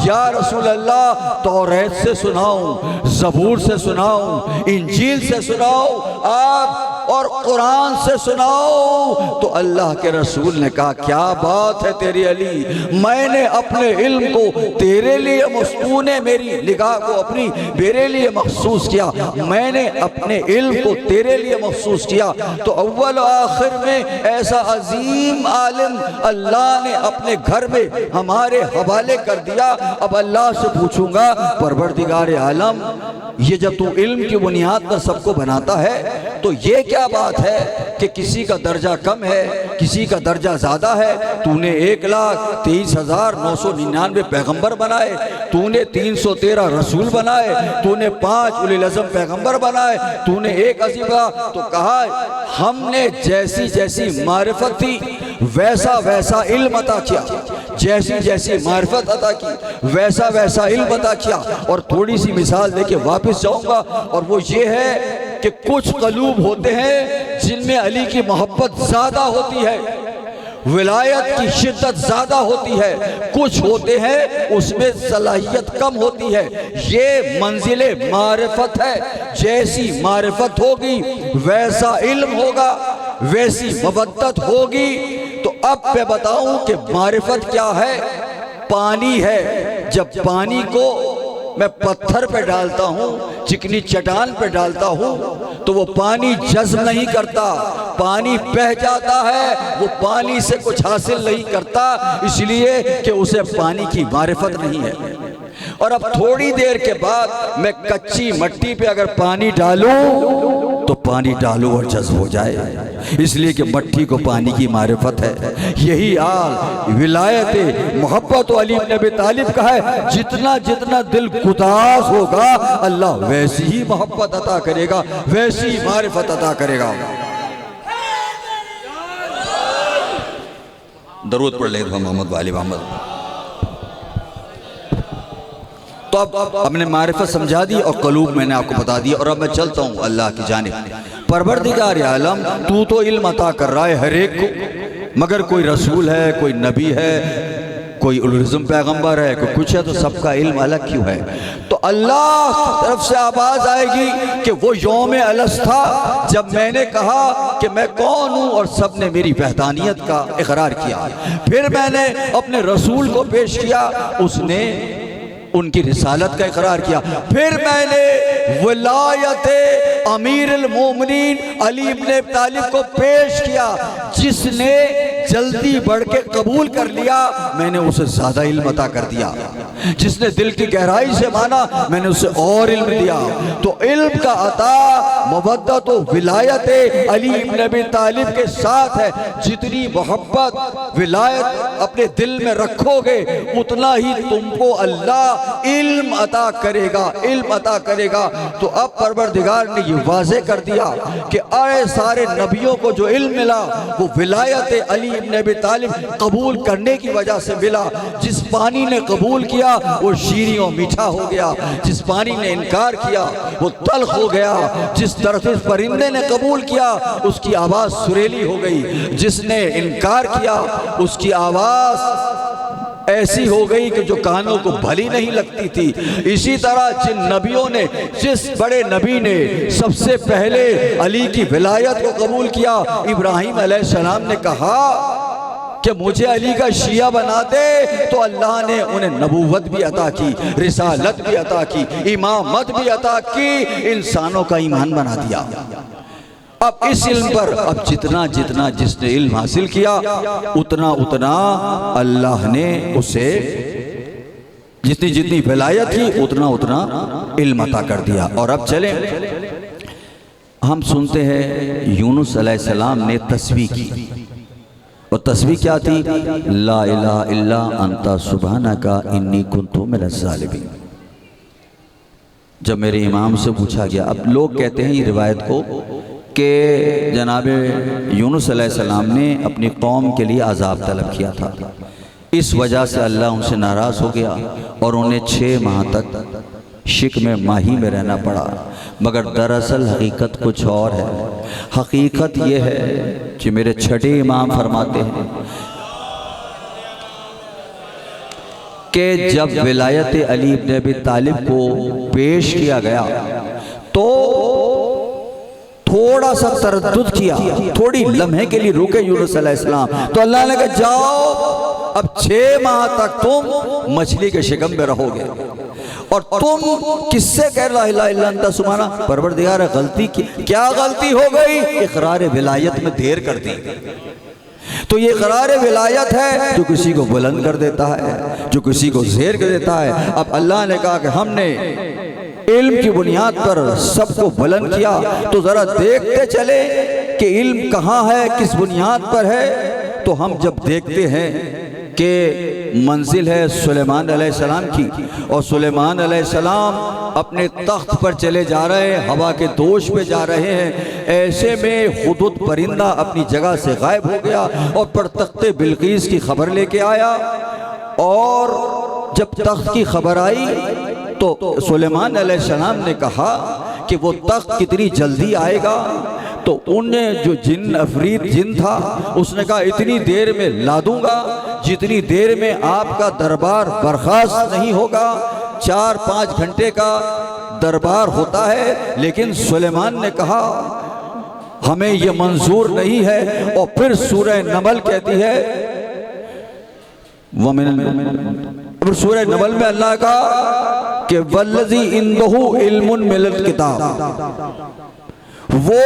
Speaker 1: या रसूल अल्लाह तौरात से सुनाऊं, ज़बूर से सुनाऊं, इंजील से सुनाऊं, आप और कुरान से सुनाओ। तो अल्लाह के रसूल ने कहा क्या बात है तेरी अली, मैंने अपने इल्म को तेरे लिए, तूने मेरी निगाह को अपनी मेरे लिए मखसूस किया, मैंने अपने इल्म को तेरे लिए मखसूस किया। तो अव्वल आखिर में ऐसा अजीम आलिम अल्लाह ने अपने घर में हमारे हवाले कर दिया। अब अल्लाह से पूछूंगा परवरदिगार आलम, ये जब तू इल्म की बुनियाद पर सबको बनाता है तो ये क्या बात है कि किसी का दर्जा कम है, किसी का दर्जा ज़्यादा है? तूने 1,23,999 पैगंबर बनाए, तूने 313 रसूल बनाए, तूने 5 उलिल अज़म पैगंबर बनाए, तूने एक अजीबा। तो कहा हमने जैसी जैसी मारिफत थी वैसा वैसा इल्म अता किया, जैसी जैसी मारिफत अता की वैसा वैसा इल्म अता किया। और थोड़ी सी मिसाल देके वापस जाऊंगा, और वो ये है कि कुछ कलूब होते हैं जिनमें अली की मोहब्बत ज़्यादा होती है, विलायत की शिद्दत ज़्यादा होती है, कुछ होते हैं उसमें सलाहियत कम होती है। ये मंजिले मारिफत है, जैसी मारिफत होगी वैसा इल्म होगा, वैसी मवद्दत होगी। तो अब मैं बताऊं कि मारिफत क्या है? पानी है। जब पानी को मैं पत्थर पे डालता हूँ, चिकनी चट्टान पे डालता हूँ, तो वो पानी जज्ब नहीं करता, पानी बह जाता है, वो पानी से कुछ हासिल नहीं करता, इसलिए कि उसे पानी की मारिफत नहीं है। और अब थोड़ी देर के बाद मैं कच्ची मिट्टी पे अगर पानी डालूं तो पानी डालूं और जज्ब हो जाए, इसलिए कि मिट्टी को पानी की मारिफत है। यही हाल विलायत मोहब्बत अली इब्न अबी तालिब का है। जितना जितना दिल गुदास होगा अल्लाह वैसी ही मोहब्बत अता करेगा, वैसी मारिफत अता करेगा। दरूद पढ़ ले मोहम्मद वाली मोहम्मद। तो अब हमने मारिफत समझा दी और कलूब मैंने आपको बता दिया, और अब मैं चलता हूँ अल्लाह की जानिब। परवरदिगार आलम तू तो इल्म अता कर रहा है हर एक को, मगर कोई रसूल है, कोई नबी है, कोई उलुज़ुम पैगंबर है, कोई कुछ है, तो सबका इल्म अलग क्यों है? तो अल्लाह की तरफ से आवाज़ आएगी कि वो यौम अलस था जब मैंने कहा कि मैं कौन हूँ और सब ने मेरी वहदानियत का इकरार किया। फिर मैंने अपने रसूल को पेश किया, उसने उनकी रिसालत का इकरार किया। फिर मैंने वलायत अमीरुल मोमिनीन अली इब्न अबी तालिब को पेश किया, जिसने जल्दी बढ़ के कबूल कर लिया, मैंने उसे ज़्यादा इल्म अता कर दिया। जिसने दिल की गहराई से माना, मैंने उसे और इल्म दिया। तो इल्म का अता मवद्दत व विलायत अली इब्न अबी तालिब के साथ है। जितनी मोहब्बत विलायत अपने दिल में रखोगे, उतना ही तुमको अल्लाह इल्म अता करेगा, इल्म अता करेगा। तो अब परवरदिगार ने ये वाज़े कर दिया कि अरे सारे नबियों को जो इल्म मिला वो विलायत अली इब्न अबी तालिब कबूल करने की वजह से मिला। जिस पानी ने कबूल किया वो शीरी और मीठा हो गया, जिस पानी ने इनकार किया वो तल्ख हो गया, जिस तरफ परिंदे ने कबूल किया उसकी आवाज़ सुरीली हो गई, जिसने इनकार किया उसकी आवाज़ ऐसी हो गई कि जो कानों को भली नहीं लगती थी। इसी तरह जिन नबियों ने, जिस बड़े नबी ने सबसे पहले अली की विलायत को कबूल किया, इब्राहीम अलैहिस्सलाम ने कहा कि मुझे अली का शिया बना दे, तो अल्लाह ने उन्हें नबूवत भी अता की, रिसालत भी अता की, इमामत भी अता की, इंसानों का ईमान बना दिया। अब इस इल्म पर अब जितना जितना जिसने इल्म हासिल किया, उतना उतना अल्लाह ने उसे जितनी जितनी विलायत थी उतना उतना इल्म अता कर दिया। और अब चलें, हम सुनते हैं यूनुस अलैहिस्सलाम ने तस्बीह की, और तस्बीह क्या थी? ला इलाहा इल्ला अंता सुब्हानका इन्नी कुन्तु मिनज़ ज़ालिमीन। जब मेरे इमाम से पूछा गया, अब लोग कहते हैं ये रिवायत को कि जनाब यूनुस अलैहिस्सलाम ने अपनी कौम के लिए अज़ाब तलब किया था, इस वजह से अल्लाह उनसे नाराज़ हो गया और उन्हें 6 माह तक शिक में माही में रहना पड़ा। मगर दरअसल हकीकत कुछ और है। हकीकत ये है कि मेरे छठे इमाम फरमाते हैं कि जब विलायत अली इब्न अबी तालिब को पेश किया गया तो थोड़ा सा तरद्दुद किया, थोड़ी लम्हे के लिए रुके यूनुस अलैहिस्सलाम। तो अल्लाह ने कहा जाओ, अब 6 माह तक तुम मछली के शिकम में रहोगे, और तुम किससे कह ला इलाहा इल्ला अंता सुब्हाना? परवरदिगार गलती की, क्या गलती हो गई? इकरार विलायत में देर कर दी। तो ये इकरार विलायत है जो किसी को बुलंद कर देता है, जो किसी को ज़ेर कर देता है। अब अल्लाह ने कहा कि हमने इल्म की बुनियाद पर सबको बुलंद किया, तो ज़रा देखते चले कि इल्म कहाँ है, किस बुनियाद पर है। तो हम जब देखते हैं कि मंजिल है सुलेमान अलैहिस्सलाम की, और सुलेमान अलैहिस्सलाम अपने तख्त पर चले जा रहे हैं, हवा के दोष पे जा रहे हैं। ऐसे में हुदुद परिंदा अपनी जगह से गायब हो गया और पर तख्ते बिल्कीस की खबर लेके आया। और जब तख्त की खबर आई तो सुलेमान अलैहिस्सलाम ने कहा कि वो तख्त कितनी जल्दी आएगा। तो उन्हें जो जिन अफरीद जिन था उसने कहा इतनी देर में ला दूंगा जितनी देर में आपका दरबार बर्खास्त नहीं होगा। 4-5 घंटे का दरबार होता है, लेकिन सुलेमान ने कहा हमें ये मंजूर नहीं है। और फिर सूरह नमल कहती है, फिर सूरह नमल में अल्लाह का कि वल्लज़ी इंदहु इल्मुन मिनल किताब, वो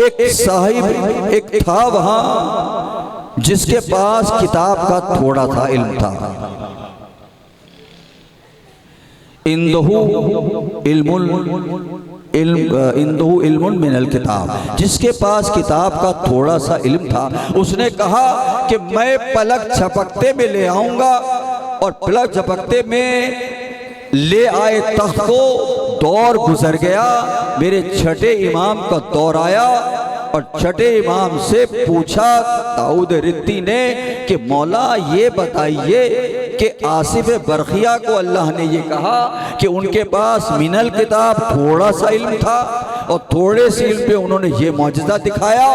Speaker 1: एक साहिब एक था वहां जिसके पास किताब का थोड़ा था इल्म था। इंदहु इल्मुन मिनल किताब, जिसके पास किताब का थोड़ा सा इल्म था, उसने कहा कि मैं पलक झपकते में ले आऊंगा। और पलक झपकते में ले आए तख्त को, दौर गुजर गया, मेरे छठे इमाम का दौर आया। और छठे इमाम से पूछा दाऊद रित्ती ने कि मौला ये बताइए कि आसिफ बरखिया को अल्लाह ने ये कहा कि उनके पास मिनल किताब थोड़ा सा इल्म था और थोड़े से इल्म पे उन्होंने ये मौजज़ा दिखाया।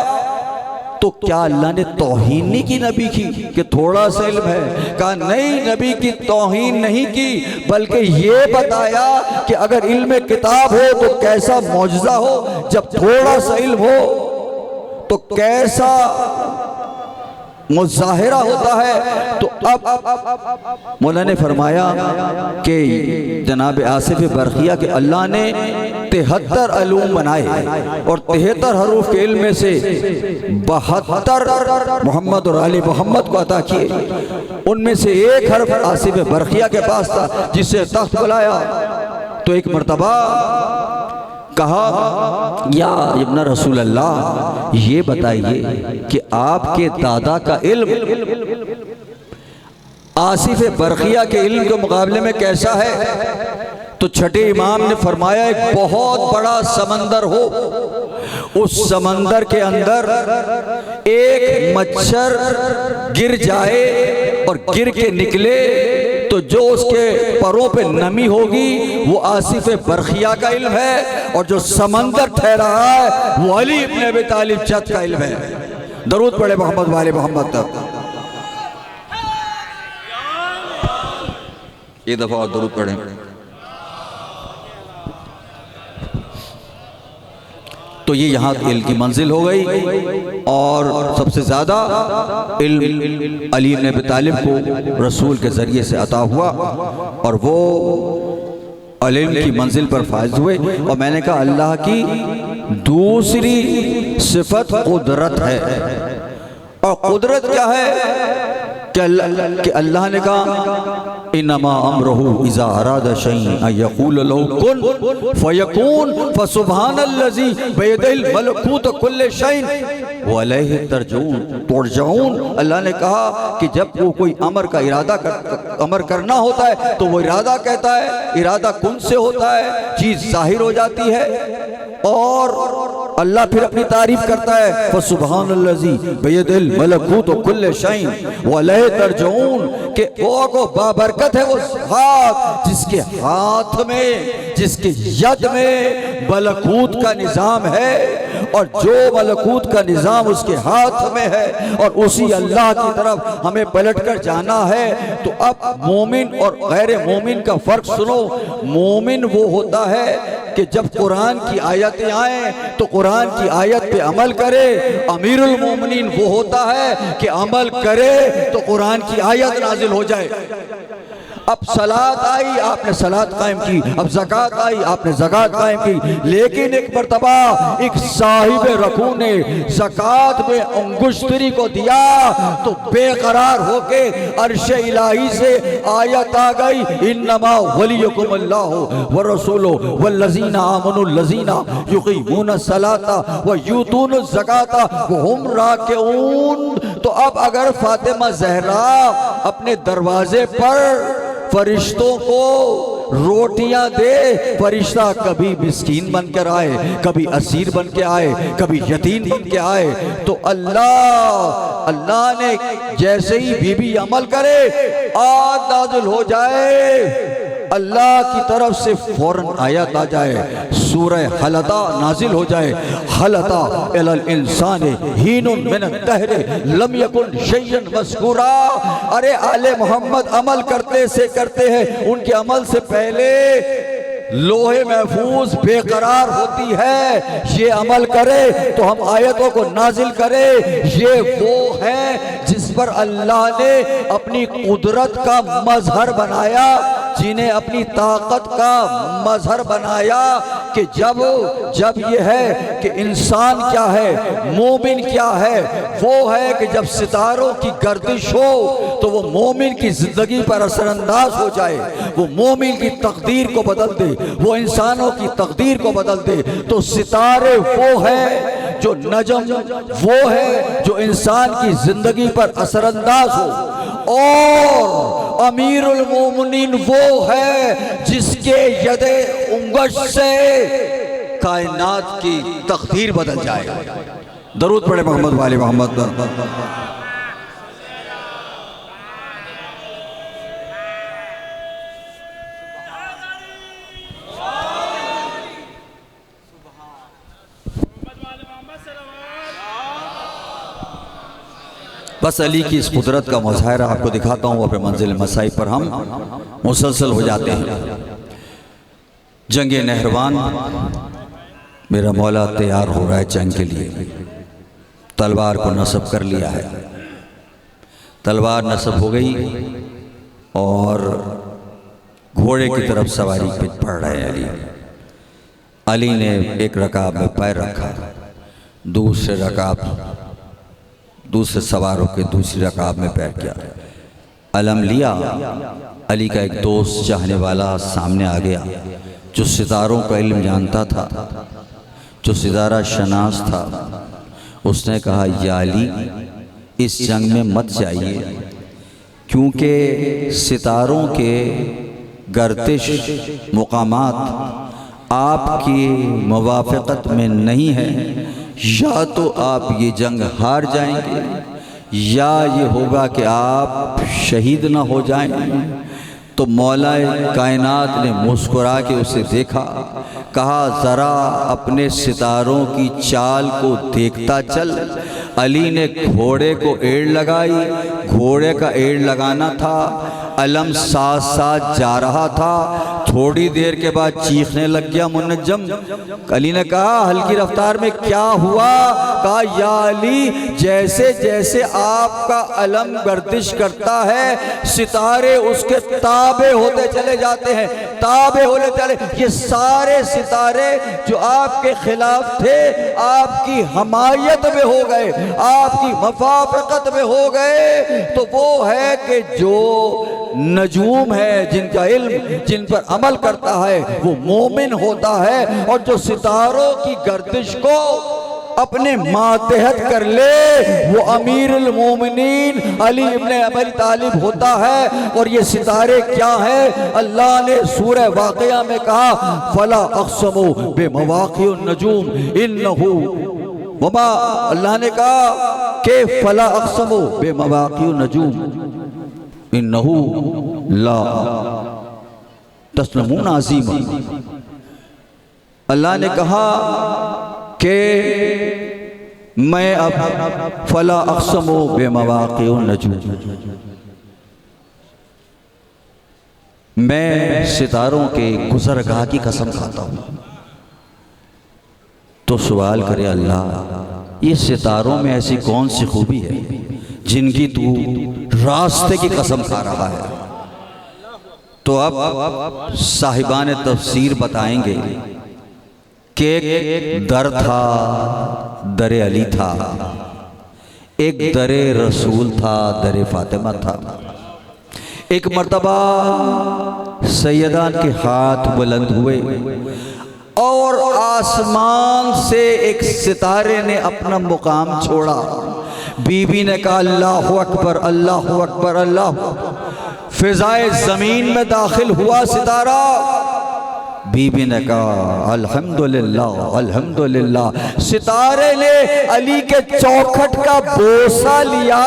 Speaker 1: तो क्या अल्लाह ने तौहीन नहीं की नबी की कि थोड़ा सा इल्म है? कहा नहीं, नबी की तौहीन नहीं की, बल्कि ये बताया कि अगर इल्म किताब हो तो कैसा मौजज़ा हो, जब थोड़ा सा इल्म हो तो कैसा मुज़ाहिरा होता है। तो अब मौला ने फरमाया कि जनाब आसिफ बरखिया के अल्लाह ने 73 अलूम बनाए और 73 हरूफ के इल्म में से 72 मोहम्मद और आले मोहम्मद को अता किए। उनमें से एक हर्फ आसिफ बरखिया के पास था, जिसे तख्त बुलाया तो एक मर्तबा कहा, या इब्न रसूल अल्लाह, ये बताइए कि आपके दादा का इल्म आसिफ बरखिया के इल्म के मुकाबले में कैसा है? तो छठे इमाम ने फरमाया, एक बहुत बड़ा समंदर हो, उस समंदर के अंदर एक मच्छर गिर जाए और गिर के निकले तो जो उसके परों पे नमी होगी वो आसिफ बरखिया का इल्म है, और जो समंदर ठहरा है वो अली इब्न अबी तालिब जद का इल्म है। दरूद पढ़े मोहम्मद वाले मोहम्मद तक। ये दफा और दरूद पढ़े। तो ये यहाँ इल्म की मंजिल हो गई, और सबसे ज़्यादा इल्म अली इब्न अबी तालिब को रसूल के ज़रिए से अता हुआ, और वो इल्म की मंजिल पर फाइज हुए। और मैंने कहा अल्लाह की दूसरी सिफत कुदरत है, और कुदरत क्या है कि अल्लाह ने कहा, इन्नमा अमरुहु इज़ा अरादा शैअन अन यक़ूल लहु कुन फयकून फसुब्हानल्लज़ी बियदिहिल मलकूतु कुल्लि शैइन व इलैहि तुरजऊन। अल्लाह ने कहा कि जब वो कोई अमर का अमर करना होता है तो वो इरादा कहता है, इरादा कुन से होता है, चीज़ जाहिर हो जाती है, और अल्लाह फिर अपनी तारीफ करता है, फसुब्हानल्लज़ी बियदिहिल मलकूतु कुल्लि शैइन व इलैहि तुरजऊन, कि वो को बाबरकत है वो हाथ जिसके हाथ में, जिसके यद में मलकूत का निज़ाम है, और जो मलकूत का निज़ाम उसके हाथ में है और उसी अल्लाह की तरफ हमें पलट कर जाना है। तो अब मोमिन और गैर मोमिन का फ़र्क सुनो। मोमिन वो होता है कि जब कुरान की आयतें आए तो कुरान की आयत पे अमल करे। अमीरुल मोमिनीन वो होता है कि अमल करे तो कुरान की आयत नाजिल हो जाए। अब सलात आई, आपने सलात कायम की, अब ज़कात आई, आपने ज़कात कायम की, लेकिन एक मर्तबा एक साहिब रकू ने ज़कात में अंगुश्तरी को दिया तो बेकरार होके अर्श इलाही से आयत आ गई, इन्नमा वलियुकुमुल्लाहु व रसूलुहु वल्लज़ीना आमनुल्लज़ीना युक़ीमूनस सलाता व यूतूनुज़ ज़काता व हुम राकिऊन। तो अब अगर फातिमा ज़हरा अपने दरवाजे पर फरिश्तों को रोटियां दे, फरिश्ता कभी मिस्कीन बनकर आए, कभी असीर बन के आए, कभी यतीम बन के आए, तो अल्लाह ने जैसे ही बीबी अमल करे आग नाज़िल हो जाए, अल्लाह की तरफ से फौरन आयत आ जाए, सूरह हलता नाजिल हो जाए, हलता इलल इंसाने हीनुन मिन दहरे लम यकुन शैयन मज़कूरा। अरे आले मोहम्मद अमल करते से करते हैं, उनके अमल से पहले लोहे महफूज बेकरार होती है, ये अमल करे तो हम आयतों को नाजिल करे। ये वो है जिस पर अल्लाह ने अपनी कुदरत का मजहर बनाया, जिन्हें अपनी ताकत का मजहर बनाया, कि जब ये है कि इंसान क्या है, मोमिन क्या है, वो है कि जब सितारों की गर्दिश हो तो वो मोमिन की जिंदगी पर असरअंदाज हो जाए, वो मोमिन की तकदीर को बदल दे, वो इंसानों की तकदीर को बदल दे। तो सितारे वो है जो नजम, वो है जो इंसान की जिंदगी पर असरअंदाज हो, और अमीरुल मोमिनीन वो है जिसके यदे उंगश से कायनात की तकदीर बदल जाए। दरूद पढ़े मोहम्मद वाले मोहम्मद। बस अली की इस कुदरत का मुज़ाहिरा आपको दिखाता हूँ, और फिर मंजिल मसाई पर हम मुसलसल हो जाते हैं। जंग नहरवान, मेरा मौला तैयार हो रहा है जंग के लिए। तलवार को नस्ब कर लिया है, तलवार नस्ब हो गई और घोड़े की तरफ सवारी पे पड़ रहे अली। अली ने एक रकाब में पैर रखा, दूसरे सवारों के दूसरी रकाब में पैर किया, अलम लिया। अली का एक दोस्त चाहने वाला सामने आ गया, जो सितारों का इल्म जानता था, जो सितारा शनास था। उसने कहा, या अली, इस जंग में मत जाइए, क्योंकि सितारों के गर्दिश मुकामात आपकी मुवाफ़क़त में नहीं है। या तो आप ये जंग हार जाएंगे, या ये होगा कि आप शहीद ना हो जाएं। तो मौला कायनात ने मुस्कुरा के उसे देखा, कहा, ज़रा अपने सितारों की चाल को देखता चल। अली ने घोड़े को एड़ लगाई, घोड़े का एड़ लगाना था, अलम साथ साथ जा रहा था। थोड़ी देर के बाद चीखने लग गया मुनज्जम। अली ने कहा, हल्की रफ्तार में क्या हुआ? कहा, या अली, जैसे जैसे आपका अलम गर्दिश करता है, सितारे उसके ताबे होते चले जाते हैं, ताबे होते चले। ये सारे सितारे जो आपके खिलाफ थे, आपकी हमायत में हो गए, आपकी मुवाफ़क़त में हो गए। तो वो है कि जो नजूम है, जिनका इल्म जिन पर अमल करता है, वो मोमिन होता है। और जो सितारों की गर्दिश को अपने मातहत कर ले, वो अमीरुल मोमिनीन अली इब्ने अबी तालिब होता है। और ये सितारे क्या है? अल्लाह ने सूरह वाक़िया में कहा, फला अक़समु बिमवाक़िउन नजूम इन्नहु वमा। अल्लाह ने कहा कि फला अक़समु बिमवाक़िउन नजूम इन्नहु ला तस्लमून अज़ीम। अल्लाह ने कहा कि मैं अब फला अक़समु बिमवाक़िउन नजूम, मैं सितारों के गुज़रगाह की कसम खाता हूँ। तो सवाल करे, अल्लाह, ये सितारों में ऐसी कौन सी खूबी है जिनकी तू रास्ते की कसम खा रहा है? तो अब साहिबान तफसीर बताएंगे कि एक दर था, दरे अली था, एक दरे रसूल था, दरे फातिमा था। एक मर्तबा सैयदान के हाथ बुलंद हुए और आसमान से एक सितारे ने अपना मुकाम छोड़ा। बीबी ने कहा, अल्लाहु अकबर, अल्लाहु अकबर, अल्लाह। फिजाए ज़मीन में दाखिल हुआ सितारा। बीबी ने कहा, अल्हम्दुलिल्लाह, अल्हम्दुलिल्लाह। सितारे ने अली के चौखट का बोसा लिया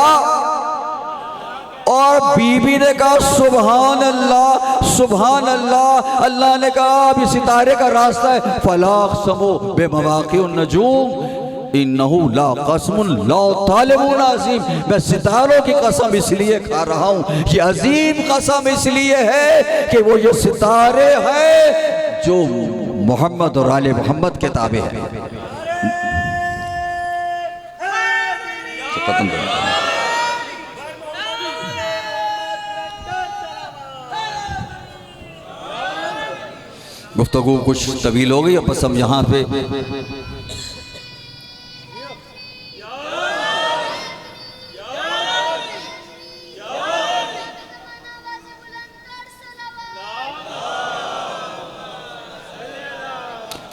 Speaker 1: और बीबी ने कहा, सुभान अल्लाह, सुभान अल्लाह। अल्लाह ने कहा, अब सितारे का रास्ता है, फला अक़समु बिमवाक़िउन नजूम इन्नहु ला क़स्मुन ला तालिबून अज़ीम। मैं सितारों की कसम इसलिए खा रहा हूँ, ये अजीम कसम इसलिए है कि वो ये सितारे हैं जो मोहम्मद और आले मोहम्मद के ताबे हैं। गुफ्तगू कुछ तवील हो गई, अब बस हम यहाँ पे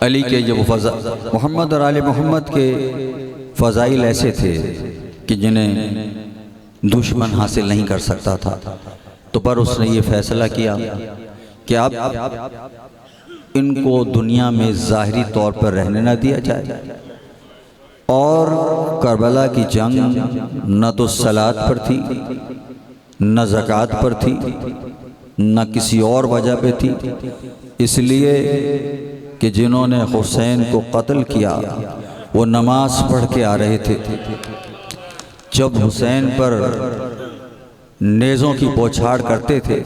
Speaker 1: अली के जो मोहम्मद और आले मोहम्मद के फ़ज़ाइल ऐसे थे कि जिन्हें दुश्मन हासिल नहीं कर सकता था। तो पर उसने ये फ़ैसला किया कि आप इनको दुनिया में ज़ाहिरी तौर पर रहने न दिया जाए। और करबला की जंग न तो सलात पर थी, न ज़कात पर थी, न किसी और वजह पे थी। इसलिए कि जिन्होंने हुसैन को कत्ल किया वो नमाज पढ़ के आ रहे थे। जब हुसैन पर नेज़ों की बौछार करते थे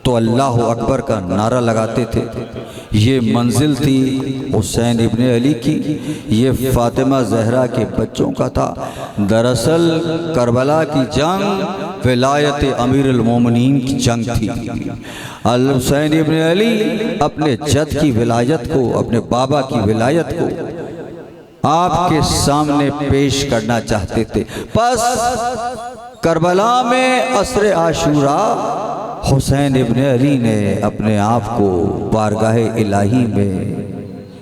Speaker 1: तो अल्लाह अकबर का नारा लगाते थे। ये मंजिल थी हुसैन इब्ने अली की, ये फ़ातिमा ज़हरा के बच्चों का था। दरअसल करबला की जंग विलायत अमीरुल मोमिनीन की जंग थी। अल हुसैन इब्ने अली अपने जद की विलायत को, अपने बाबा की विलायत को आपके सामने पेश करना चाहते थे। बस करबला में असर आशूरा हुसैन इब्ने अली ने अपने आप को बारगाह इलाही में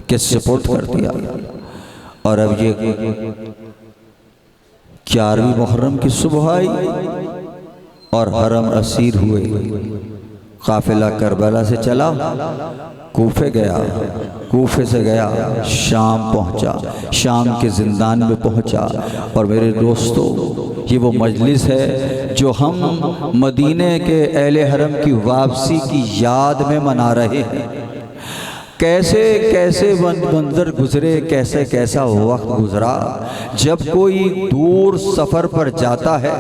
Speaker 1: के सुपुर्द कर दिया। और अब ये 11वीं मुहर्रम की सुबह आई और हरम असीर हुए। काफिला करबला से चला, कूफे गया, कूफे से गया शाम पहुंचा, शाम के जिंदान में पहुंचा। और मेरे दोस्तों, ये वो मजलिस है जो हम मदीने के अहले हरम की वापसी की याद में मना रहे हैं। कैसे कैसे मंजर गुजरे, कैसे कैसा वक्त गुजरा। जब कोई दूर सफ़र पर जाता है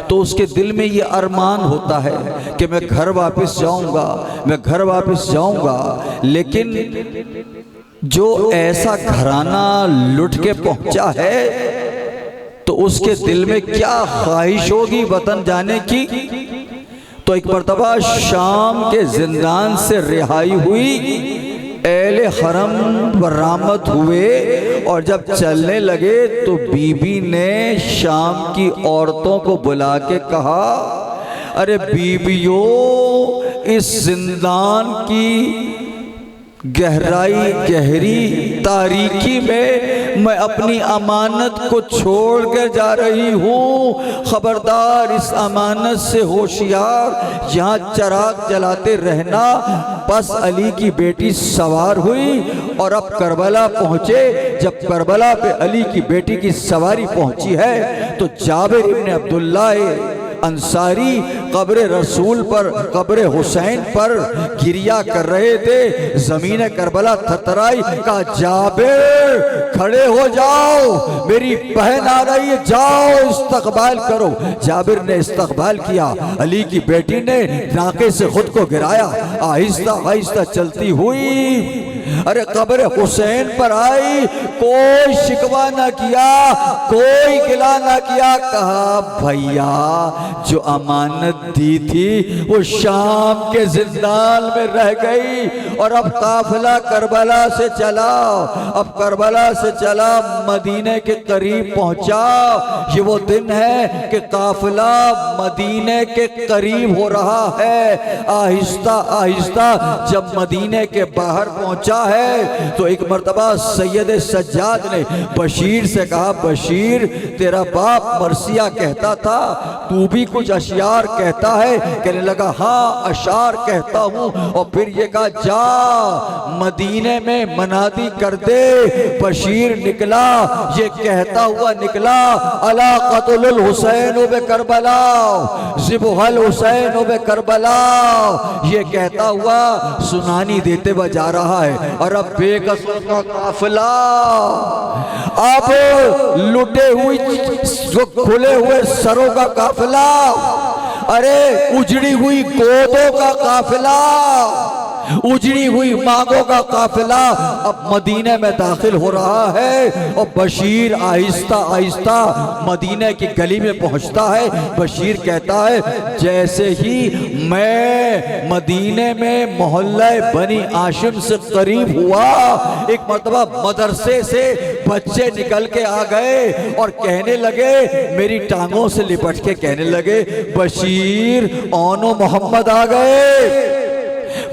Speaker 1: तो उसके दिल में ये अरमान होता है कि मैं घर वापस जाऊंगा, मैं घर वापस जाऊंगा। लेकिन जो ऐसा घराना लुट के पहुंचा है तो उसके दिल में क्या ख्वाहिश होगी वतन जाने की। तो एक मर्तबा शाम के जिंदान से रिहाई हुई, एले हरम बरामद हुए और जब चलने लगे तो बीबी ने शाम की औरतों को बुला के कहा, अरे बीबियों, इस जिंदान की गहराई गहरी तारीकी में मैं अपनी अमानत को छोड़ कर जा रही हूँ। खबरदार, इस अमानत से होशियार, यहाँ चिराग जलाते रहना। बस अली की बेटी सवार हुई और अब करबला पहुँचे। जब करबला पे अली की बेटी की सवारी पहुँची है तो जाबिर इब्ने अब्दुल्ला अंसारी कब्र रसूल पर, कब्र हुसैन पर गिरिया कर रहे थे। जमीन करबला थरथराई। कहा, जाबिर खड़े हो जाओ, मेरी बहन आ रही है, जाओ इस्तकबाल करो। जाबिर ने इस्तकबाल किया। अली की बेटी ने नाके से खुद को गिराया, आहिस्ता आहिस्ता चलती हुई अरे कब्र हुसैन पर आई। कोई शिकवा ना किया, कोई गिला ना किया। कहा, भैया जो अमानत दी थी वो शाम के जिंदान में रह गई और अब काफिला करबला से चला, अब करबला से चला मदीने के करीब पहुंचा। ये वो दिन है कि काफिला मदीने के करीब हो रहा है। आहिस्ता आहिस्ता जब मदीने के बाहर पहुंचा है तो एक मर्तबा सैयद सज्जाद ने बशीर से कहा, बशीर तेरा बाप मरसिया कहता था, तू भी कुछ अशियार कहता है? कहने लगा, हाँ अशार कहता हूँ। और फिर ये कहा, जा मदीने में मनादी कर दे। बशीर निकला, ये कहता हुआ निकला, अला क़त्लुल हुसैन बे करबला, ज़िबहुल हुसैन बे करबला। ये कहता हुआ सुनानी देते हुए जा रहा है। और अब बेकसों का काफिला, अब लुटे हुई जो खुले हुए सरों का काफिला, अरे उजड़ी हुई गोदों का काफिला, उजड़ी हुई मांगों का काफिला अब मदीने में दाखिल हो रहा है। और बशीर आहिस्ता आहिस्ता मदीने की गली में पहुंचता है। बशीर कहता है, जैसे ही मैं मदीने में मोहल्ले बनी आशिम से करीब हुआ, एक मर्तबा मदरसे से बच्चे निकल के आ गए और कहने लगे, मेरी टांगों से लिपट के कहने लगे, बशीर ओनो मोहम्मद आ गए,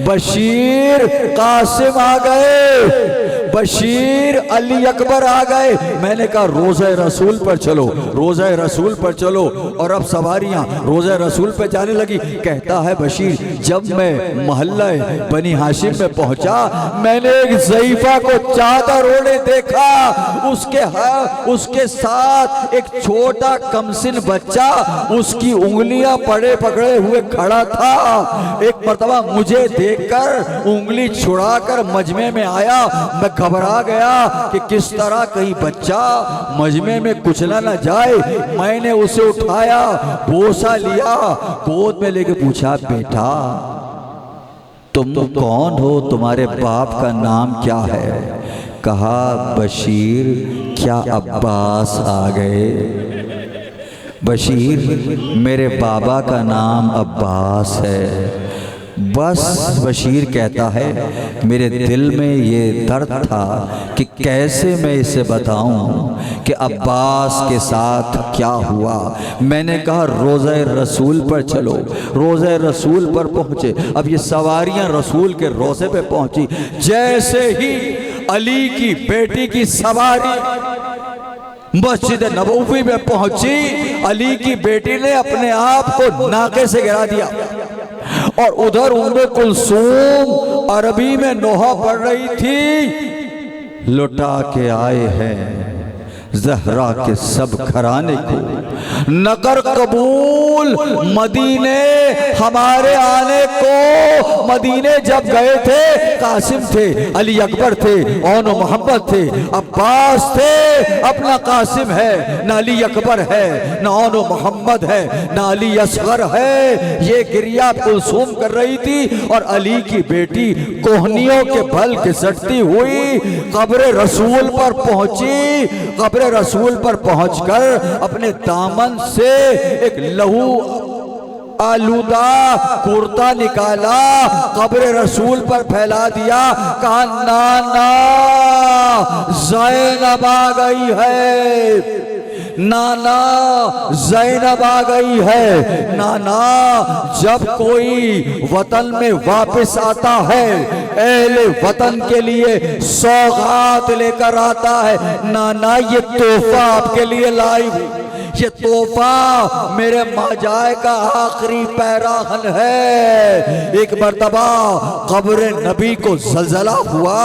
Speaker 1: बशीर कासिम आ गए, बशीर अली अकबर आ गए। मैंने कहा, रोज़े रसूल पर चलो, रोज़े रसूल पर चलो। और अब सवारियां रोज़े रसूल पर जाने लगी। कहता है बशीर, जब मैं मोहल्ला बनी हाशिम में पहुंचा, मैंने एक ज़ईफ़ा को चादर ओढ़े देखा, उसके साथ एक छोटा कमसिन बच्चा उसकी उंगलियां पकड़े हुए खड़ा था। एक मर्तबा मुझे देखकर उंगली छुड़ाकर मजमे में आया। मैं घबरा गया कि किस तरह कहीं बच्चा मजमे में कुचला न जाए। मैंने उसे उठाया, बोसा लिया, गोद में लेके पूछा, बेटा तुम कौन हो, तुम्हारे बाप का नाम क्या है? कहा, बशीर। क्या अब्बास आ गए? बशीर, मेरे बाबा का नाम अब्बास है। बस बशीर कहता है, मेरे दिल में ये दर्द था कि कैसे मैं इसे बताऊं कि अब्बास के साथ क्या हुआ। मैंने कहा, रोज़े रसूल पर चलो। रोज़े रसूल पर पहुँचे। अब ये सवारियां रसूल के रोज़े पे पहुँची। जैसे ही अली की बेटी की सवारी मस्जिद नबवी में पहुंची, अली की बेटी ने अपने आप को नाके से गिरा दिया और उधर उम्मे कुलसूम अरबी में नोहा पढ़ रही थी। लुटा के आए हैं ज़हरा के सब घराने को, नगर कबूल मदीने हमारे आने को। मदीने जब गए थे, कासिम थे, अली अकबर थे, औन मोहम्मद थे, अब्बास थे। अपना कासिम है, न अली अकबर है, न औन मोहम्मद है, न अली असगर है। ये गिरिया कुलसूम कर रही थी और अली की बेटी कोहनियों के बल घिसटती हुई कब्र रसूल पर पहुंची। कब्र रसूल पर पहुंचकर अपने दामन से एक लहू आलूदा कुर्ता निकाला, कब्र रसूल पर फैला दिया। कहा, नाना ज़ैनब आ गई है, नाना ज़ैनब आ गई है। नाना, जब कोई वतन में वापस आता है, अहले वतन के लिए सौगात लेकर आता है। नाना, ये तोहफा आपके लिए लाई हूं। ये तोहफा मेरे माजाए का आखिरी पैराहन है। एक मर्तबा कब्र नबी को ज़लज़ला हुआ।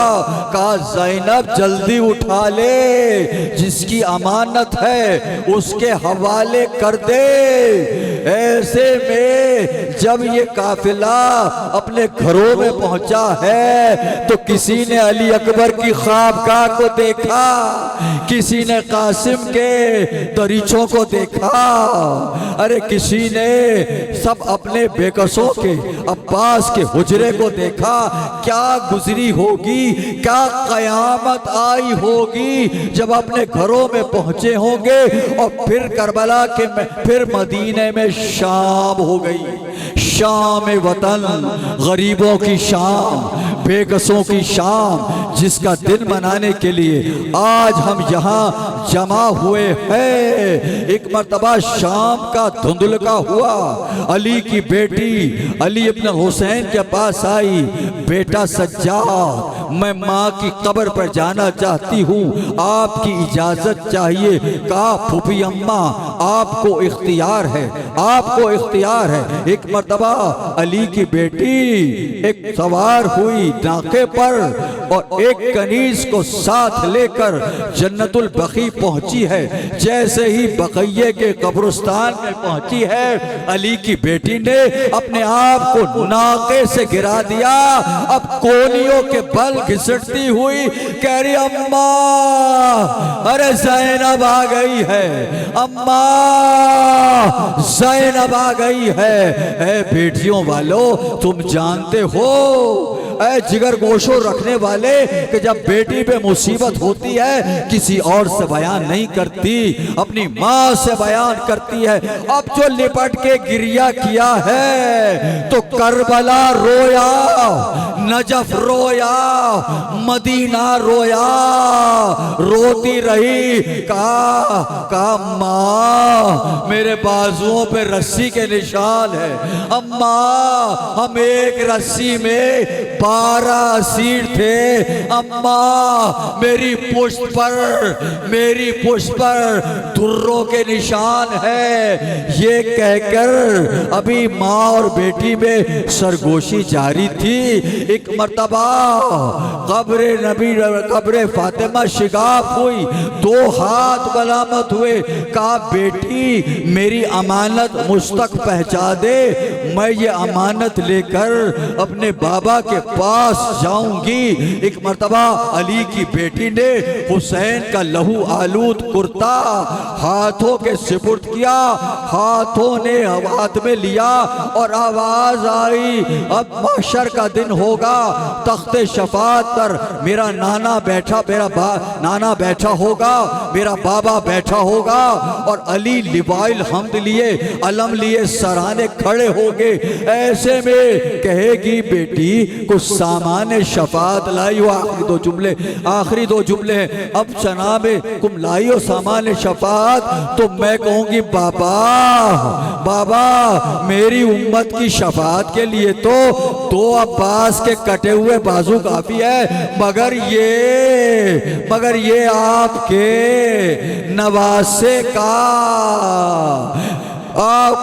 Speaker 1: कहा, ज़ैनब जल्दी उठा ले, जिसकी अमानत है उसके हवाले कर दे। ऐसे में जब ये काफिला अपने घरों में पहुंचा है तो किसी ने अली अकबर की ख्वाबगाह को देखा, किसी ने कासिम के दरीचों को देखा, अरे किसी ने सब अपने बेकसों के अब्बास के हुजरे को देखा। क्या गुजरी होगी, क्या कयामत आई होगी जब अपने घरों में पहुंचे होंगे। और फिर करबला के फिर मदीने में शाम हो गई। शाम वतन, गरीबों की शाम, बेकसों की शाम, जिसका दिन मनाने के लिए आज हम यहाँ जमा हुए हैं। एक मर्तबा शाम का धुंधलका हुआ। अली की बेटी अली इब्न हुसैन के पास आई, बेटा सज्जाद, मैं माँ की कब्र पर जाना चाहती हूँ, आपकी इजाजत चाहिए। कहा, फूफी अम्मा, आपको इख्तियार है, आपको इख्तियार है। एक मर्तबा अली की बेटी एक सवार हुई नाके पर और एक कनीज को साथ लेकर जन्नतुल बकी पहुंची है। जैसे ही बकैये के कब्रिस्तान में पहुंची है, अली की बेटी ने अपने आप को नाके से गिरा दिया। अब कोनियों के बल घिसटती हुई कह रही, अम्मा, अरे ज़ैनब आ गई है, अम्मा ज़ैनब आ गई है। ऐ बेटियों वालों, तुम जानते हो, ऐ जिगर गोशो रखने वाले, कि जब बेटी पे मुसीबत होती है किसी और से बयान नहीं करती, अपनी माँ से बयान करती है। अब जो लिपट के गिरिया किया है तो करबला रोया, नजफ रोया, मदीना रोया, रोती रही। कहा माँ, मेरे बाजुओं पे रस्सी के निशान है। अम्मा, हम एक रस्सी में 12 सीट थे। अम्मा, मेरी पुष्ट पर धुर्रों के निशान है। ये कहकर अभी माँ और बेटी में सरगोशी जारी थी। एक मर्तबा कब्र फातिमा शिगाफ हुई, 2 हाथ बलामत हुए, कहा बेटी मेरी अमानत मुझ तक पहुंचा दे, मैं ये अमानत लेकर अपने बाबा के पास जाऊंगी। एक मर्तबा अली की बेटी ने हुसैन का लहू आलूद कुर्ता हाथों के सुपुर्द किया, हाथों ने हाथ में लिया और आवाज आई, अब महशर का दिन होगा, तख्ते शफात पर मेरा नाना बैठा, नाना बैठा होगा, मेरा बाबा बैठा होगा, और अली लिवाइल हमद लिए, अलम लिए, सराहने खड़े होंगे। ऐसे में कहेगी बेटी कुछ सामान शफात लाई हो। आखिरी दो जुमले हैं, अब जनाबे कुम लाई हो सामान शफात, तो मैं कहूंगी बाबा मेरी उम्मत की शफात के लिए तो 2 अब्बास के कटे हुए बाजू काफी है, मगर ये आपके नवासे का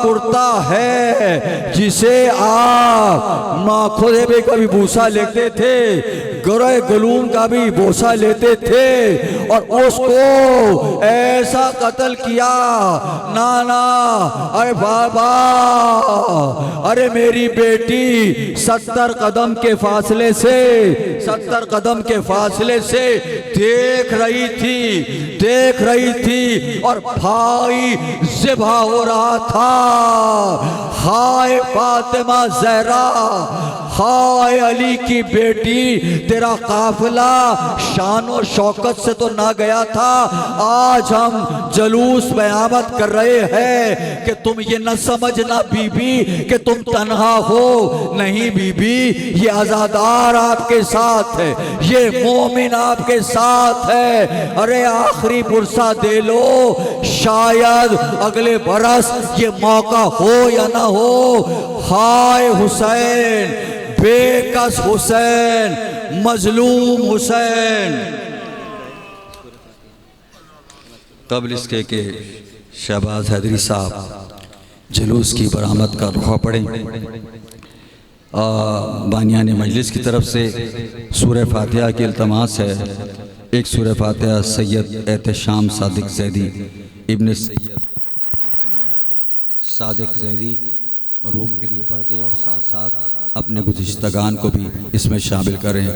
Speaker 1: कुर्ता है, जिसे आप नाखुदे में कभी भूसा लेते थे, गरे गलूम का भी भूसा लेते थे, और उसको ऐसा कत्ल किया। नाना, अरे बाबा, अरे मेरी बेटी 70 कदम के फासले से देख रही थी और भाई ज़िबा हो रहा था। हाय फातिमा ज़हरा, हाय अली की बेटी, तेरा काफिला शान और शौकत से तो ना गया था, आज हम जलूस बयामत कर रहे हैं कि तुम ये न समझना बीबी कि तुम तन्हा हो। नहीं बीबी, ये आज़ादार आपके साथ है, ये मोमिन आपके साथ है। अरे आखिरी पुरसा दे लो, शायद अगले बरस ये मौका हो या ना हो। हाय हुसैन, बेकस हुसैन, मजलूम हुसैन। कबल इसके के शहबाज हैदरी साहब जुलूस की बरामद का रुखा पड़े। बानियान मजलिस की तरफ से सूरह फातिहा की इल्तमास है। एक सूरह फातिहा सैयद एहतशाम सादिक ज़ैदी इब्न सैयद सादिक ज़ैदी मरहूम के लिए पढ़ दें और साथ साथ अपने गुज़िश्तगान को भी इसमें शामिल करें।